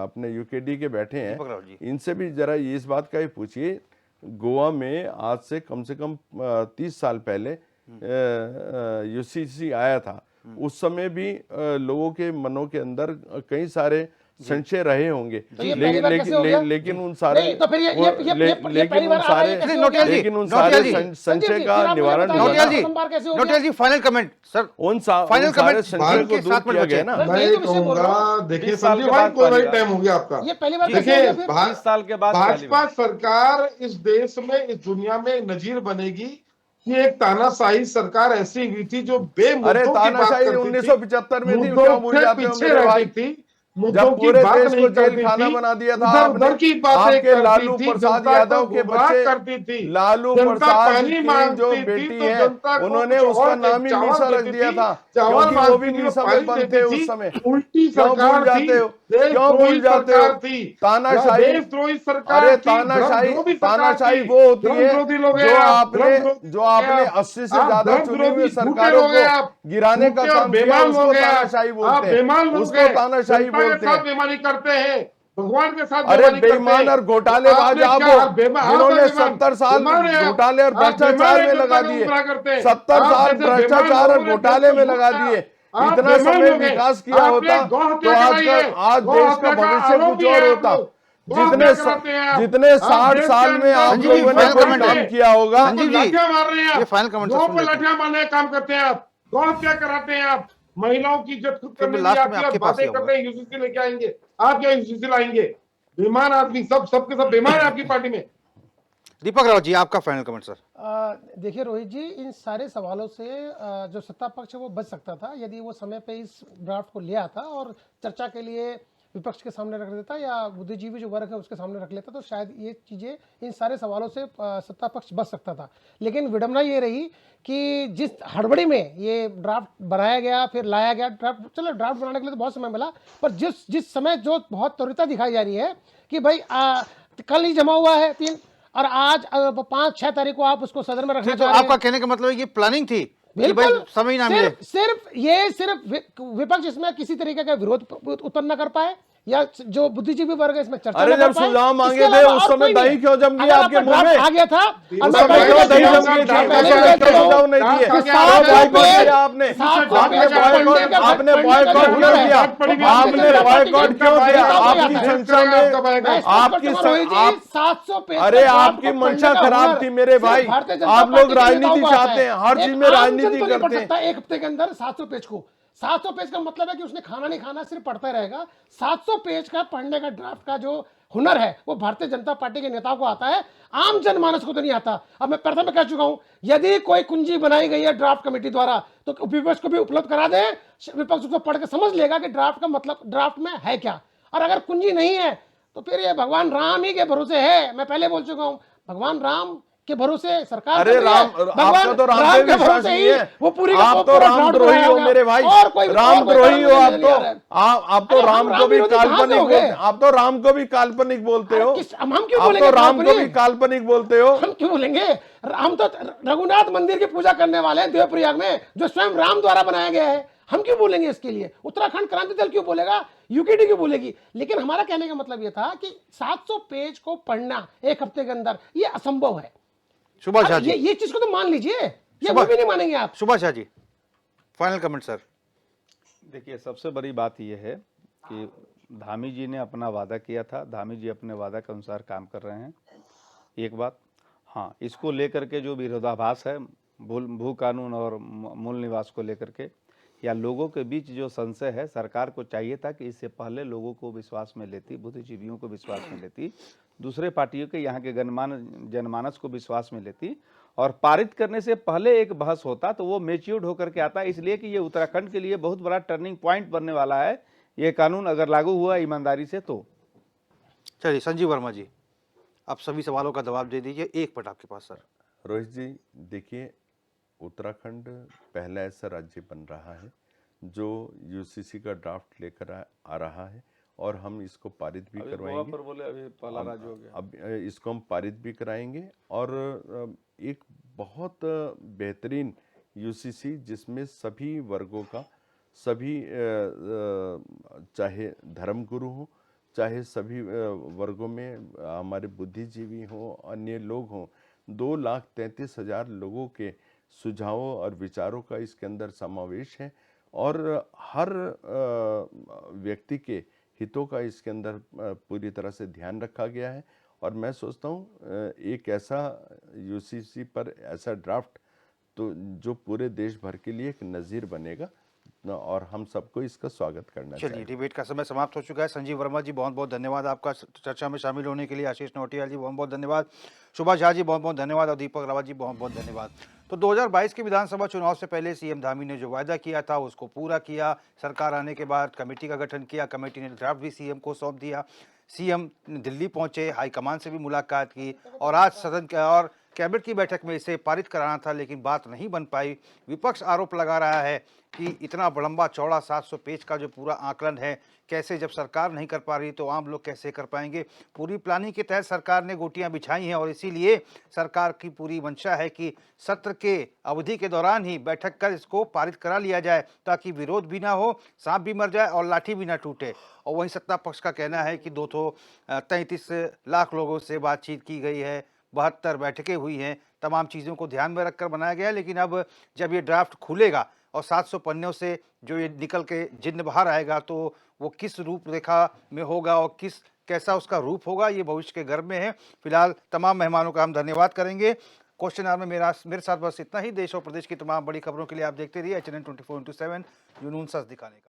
अपने यूकेडी के बैठे दीपक राव जी। हैं, इनसे भी जरा इस बात का ही पूछिए। गोवा में आज से कम 30 साल पहले यूसीसी आया था। उस समय भी लोगों के मनों के अंदर कई सारे संशय रहे होंगे, तो ये पहली बार कैसे हो गया? लेकिन उन सारे नहीं, तो फिर ये पहली लेकिन बार उन आ रहा है, सारे कैसे हो गया? लेकिन उन नोटियाल सारे जी, संशय संजीव जी, का फिर आप मुझे निवारण बताइए, हुआ नोटियाल ना। जी, प्रथम बार कैसे हो नोटियाल गया? जी, फाइनल कमेंट सर। उन फाइनल सारे कमेंट संशय बाद को के दूर 7 मिनट किया बचे गया हैं। ना। मैं मैं यही ये तो विषय बोल रहा कहूंगा, देखिए 20 साल संजीव के भाई बाद कोई पहली वही बार। टाइम हो गया आपका। ये पहली बार कैसे हो देखिए गया फिर? 20 साल के बाद पहली भाजपा बार। सरकार इस देश में, इस दुनिया में नजीर बनेगी कि एक तानाशाही सरकार ऐसी हुई थी जो बेमुद्दों अरे की बात तानाशाही करती थी, 1975 में थी, मुद्दों क्यों भूल से जाते हो पीछे मेरे भाई? रहती थी, जब मुद्दों की पूरे बात देश नहीं को जेल करती खाना थी, बना दिया था इधर आपने, उधर की बातें आपके करती लालू थी, प्रसाद जनता यादव को के गुमराह बच्चे, करती थी, लालू जनता प्रसाद पानी की मांगती जो थी, बेटी तो है, जनता को उन्होंने कुछ उसका और नाम ही चावल मीसा रख देती दिया थी, था, चावल क्योंकि वो भी मांगती थी, मीसा पानी में बनते देती उस थी। समय। उल्टी क्यों भूल सरकार थी, जाते हो? क्यों देशद्रोही भूल जाते हो? सरकार थी, तानाशाही, देशद्रोही सरकार अरे थी, तानाशाही, धर्मद्रोही सरकार तानाशाही थी। वो होती है धर्मद्रोही लोग हैं जो आप, आपने धर्मद्रोही जो आपने 80 से आप ज्यादा चुनी हुई धर्मद्रोही सरकारों झूठे लोग हैं को आप। गिराने का झूठे और काम किया, बेईमान उसको लोग हैं आप। तानाशाही आप बोलते हैं, बेईमान लोग उसको हैं, तानाशाही जनता के बोलते साथ हैं। बेईमानी करते हैं, भगवान के साथ अरे बेईमानी करते बेईमान हैं। और घोटालेबाज आपने आप क्या- हो, आप जिन्होंने बेईमान- 70 साल बेईमान हैं आप। घोटाले और आप बेईमान भ्रष्टाचार हैं, में जनता लगा को दिए, गुमराह करते हैं। 70 आप साल जैसे बेईमान भ्रष्टाचार और लोगों ने घोटाले में देश लगा लूटा। दिए। आप इतना बेईमान समय लोग हैं। विकास किया आपने होता गौ हत्या तो आज कराई है। आज गौ देश हत्या का का भविष्य कुछ आरोपी और है आप होता। लोग। गौ हत्या कराते हैं आप। जितने आप 60 देश साल के में आप अंदर लोगों ने फाइनल कोई कमेंट काम है। किया होगा। संजीव जी, लाठियां मार रहे हैं ये आप। फाइनल कमेंट गौ सुन पर लेते हैं। लाठियां मारने का काम करते हैं आप। गौ हत्या कराते हैं आप। महिलाओं की इज्जत खुद फिर करने की लास्ट में आती है, आपके आप पास ही बातें आऊंगा। करते हैं यूसीसी लेके आएंगे। आप क्या यूसीसी लाएंगे? बेईमान आदमी, सबके सब बेईमान है आपकी पार्टी में। दीपक राव जी, आपका फाइनल कमेंट सर। देखिए रोहित जी, इन सारे सवालों से जो सत्ता पक्ष है वो बच सकता था यदि वो समय पे इस ड्राफ्ट को ले आता और चर्चा के लिए विपक्ष के सामने रख देता या बुद्धिजीवी जो वर्ग है उसके सामने रख लेता, तो शायद ये चीज़ें, इन सारे सवालों से सत्ता पक्ष बच सकता था। लेकिन विडंबना ये रही कि जिस हड़बड़ी में ये ड्राफ्ट बनाया गया, फिर लाया गया ड्राफ्ट, चलो ड्राफ्ट बनाने के लिए तो बहुत समय मिला, पर जिस समय जो बहुत त्वरिता दिखाई जा रही है कि भाई कल ही जमा हुआ है 3 और आज 5-6 तारीख को आप उसको सदन में रखना तो चाह रहे हैं। आपका कहने का मतलब है ये प्लानिंग थी कि भाई बिल्कुल, समय ही ना मिले। सिर्फ विपक्ष इसमें किसी तरीके का विरोध उत्पन्न न कर पाए या जो बुद्धिजीवी वर्ग है इसमें चर्चा अरे न कर जब पाए। सुझाव मांगे इसके थे अलावा उस और समय कोई नहीं दही है। क्यों जम गई अगर आपके आपका मुंह ड्राफ्ट में? आ गया था और उस मैं समय पहले क्यों कहता दही हूं, जम गई थी? मैं पहले उस समय कहता क्यों हूं, सुझाव नहीं दिए? 700 बॉयकॉट पेज- किया आपने 700 आपने पेज का बॉयकॉट फंडिंग का- आपने फंडिंग का बॉयकॉट जो क्यों हुनर है, किया? आपने आपने बॉयकॉट क्यों किया? आपकी मैं संख्या में आपकी आप 700 पेज अरे का आपकी ड्राफ्ट मंशा फंडिंग का खराब हुनर थी मेरे सिर्फ भाई। भारतीय जनता आप लोग पार्टी के नेताओं राजनीति को आता चाहते है। हैं, हर एक चीज में आम जन राजनीति तो नहीं पढ़ करते हैं। सकता एक हफ्ते के अंदर 700 पेज को। 700 पेज का मतलब है कि उसने खाना नहीं खाना, सिर्फ पढ़ता रहेगा। 700 पेज का पढ़ने का ड्राफ्ट का जो हुनर है वो भारतीय जनता पार्टी के नेताओं को आता है, आम जनमानस को तो नहीं आता। अब मैं प्रथम में कह चुका हूं, यदि कोई कुंजी बनाई गई है ड्राफ्ट कमेटी द्वारा तो विपक्ष को भी उपलब्ध करा दें, विपक्ष उसको पढ़ के समझ लेगा कि ड्राफ्ट का मतलब ड्राफ्ट में है क्या। और अगर कुंजी नहीं है तो फिर ये भगवान राम ही के भरोसे है। मैं पहले बोल चुका हूं, भगवान राम के भरोसे सरकार अरे चल रही है। राम, आपका तो राम पे के विश्वास भरोसे नहीं ही है। वो पूरी का आप तो पूरा राम फ्रॉड द्रोही हो बनाया मेरे भाई, और कोई राम द्रोही हो आप तो। आप तो अरे हम राम को भी विरोधी कहाँ से काल्पनिक हो गए? बोलते, आप तो राम को भी काल्पनिक बोलते हो। हम क्यों आप बोलेंगे तो राम को काल्पनिक? भी काल्पनिक बोलते हो। हम क्यों बोलेंगे? हम तो रघुनाथ मंदिर की पूजा करने वाले हैं देवप्रयाग में, जो स्वयं राम द्वारा बनाया गया है। हम क्यों बोलेंगे इसके लिए? उत्तराखंड क्रांति दल क्यों बोलेगा? यूकेडी क्यों बोलेगी? लेकिन हमारा कहने का मतलब यह था कि 700 पेज को पढ़ना एक हफ्ते के अंदर ये असंभव है। सुभाष झा जी, ये चीज को तो मान लीजिए, ये वो भी नहीं मानेंगे आप। Subhash Jha ji, final comment sir. देखिए, सबसे बड़ी बात यह है कि धामी जी ने अपना वादा किया था, धामी जी अपने वादा के अनुसार काम कर रहे हैं। एक बात, हाँ, इसको लेकर के जो विरोधाभास है भू कानून और मूल निवास को लेकर के, या लोगों के बीच जो संशय है, सरकार को चाहिए था कि इससे पहले लोगों को विश्वास में लेती, बुद्धिजीवियों को विश्वास में लेती, दूसरे पार्टियों के यहाँ के जनमानस को विश्वास में लेती, और पारित करने से पहले एक बहस होता तो वो मेच्योर्ड होकर के आता। इसलिए कि ये उत्तराखंड के लिए बहुत बड़ा टर्निंग पॉइंट बनने वाला है ये कानून, अगर लागू हुआ ईमानदारी से तो। चलिए संजीव वर्मा जी, आप सभी सवालों का जवाब दे दीजिए, एक मिनट आपके पास सर। रोहित जी, देखिए, उत्तराखंड पहला ऐसा राज्य बन रहा है जो यूसीसी का ड्राफ्ट लेकर आ रहा है, और हम इसको पारित भी करवाएंगे। पर बोले अभी पहला राज्य हो गया। अब इसको हम पारित भी कराएंगे, और एक बहुत बेहतरीन यूसीसी जिसमें सभी वर्गों का, सभी चाहे धर्मगुरु हों, चाहे सभी वर्गों में हमारे बुद्धिजीवी हों, अन्य लोग हों, 2,33,000 लोगों के सुझावों और विचारों का इसके अंदर समावेश है, और हर व्यक्ति के हितों का इसके अंदर पूरी तरह से ध्यान रखा गया है। और मैं सोचता हूँ एक ऐसा यूसीसी पर ऐसा ड्राफ्ट तो जो पूरे देश भर के लिए एक नज़ीर बनेगा, और हम सबको इसका स्वागत करना चाहिए। चलिए, डिबेट का समय समाप्त हो चुका है। संजीव वर्मा जी, बहुत बहुत धन्यवाद आपका चर्चा में शामिल होने के लिए। आशीष नोटियाल जी, बहुत बहुत धन्यवाद। सुभाष झा जी, बहुत बहुत धन्यवाद। और दीपक रावत जी, बहुत बहुत धन्यवाद। तो 2022 के विधानसभा चुनाव से पहले सीएम धामी ने जो वायदा किया था उसको पूरा किया। सरकार आने के बाद कमेटी का गठन किया, कमेटी ने ड्राफ्ट भी सीएम को सौंप दिया। सीएम दिल्ली पहुंचे, हाईकमान से भी मुलाकात की, और आज सदन के और कैबिनेट की बैठक में इसे पारित कराना था, लेकिन बात नहीं बन पाई। विपक्ष आरोप लगा रहा है कि इतना लंबा चौड़ा 700 पेज का जो पूरा आकलन है, कैसे जब सरकार नहीं कर पा रही तो आम लोग कैसे कर पाएंगे। पूरी प्लानिंग के तहत सरकार ने गोटियां बिछाई हैं, और इसीलिए सरकार की पूरी मंशा है कि सत्र के अवधि के दौरान ही बैठक कर इसको पारित करा लिया जाए, ताकि विरोध भी ना हो, सांप भी मर जाए और लाठी भी ना टूटे। और वहीं सत्ता पक्ष का कहना है कि 233 लाख लोगों से बातचीत की गई है, 72 बैठकें हुई हैं, तमाम चीज़ों को ध्यान में रखकर बनाया गया है। लेकिन अब जब ये ड्राफ्ट खुलेगा और 700 पन्नों से जो ये निकल के जिन्न बाहर आएगा, तो वो किस रूपरेखा में होगा और कैसा उसका रूप होगा, ये भविष्य के गर्भ में है। फिलहाल तमाम मेहमानों का हम धन्यवाद करेंगे। क्वेश्चन आवर में मेरे साथ बस इतना ही। देश और प्रदेश की तमाम बड़ी खबरों के लिए आप देखते रहिए HNN 24/7, जुनून सच दिखाने का।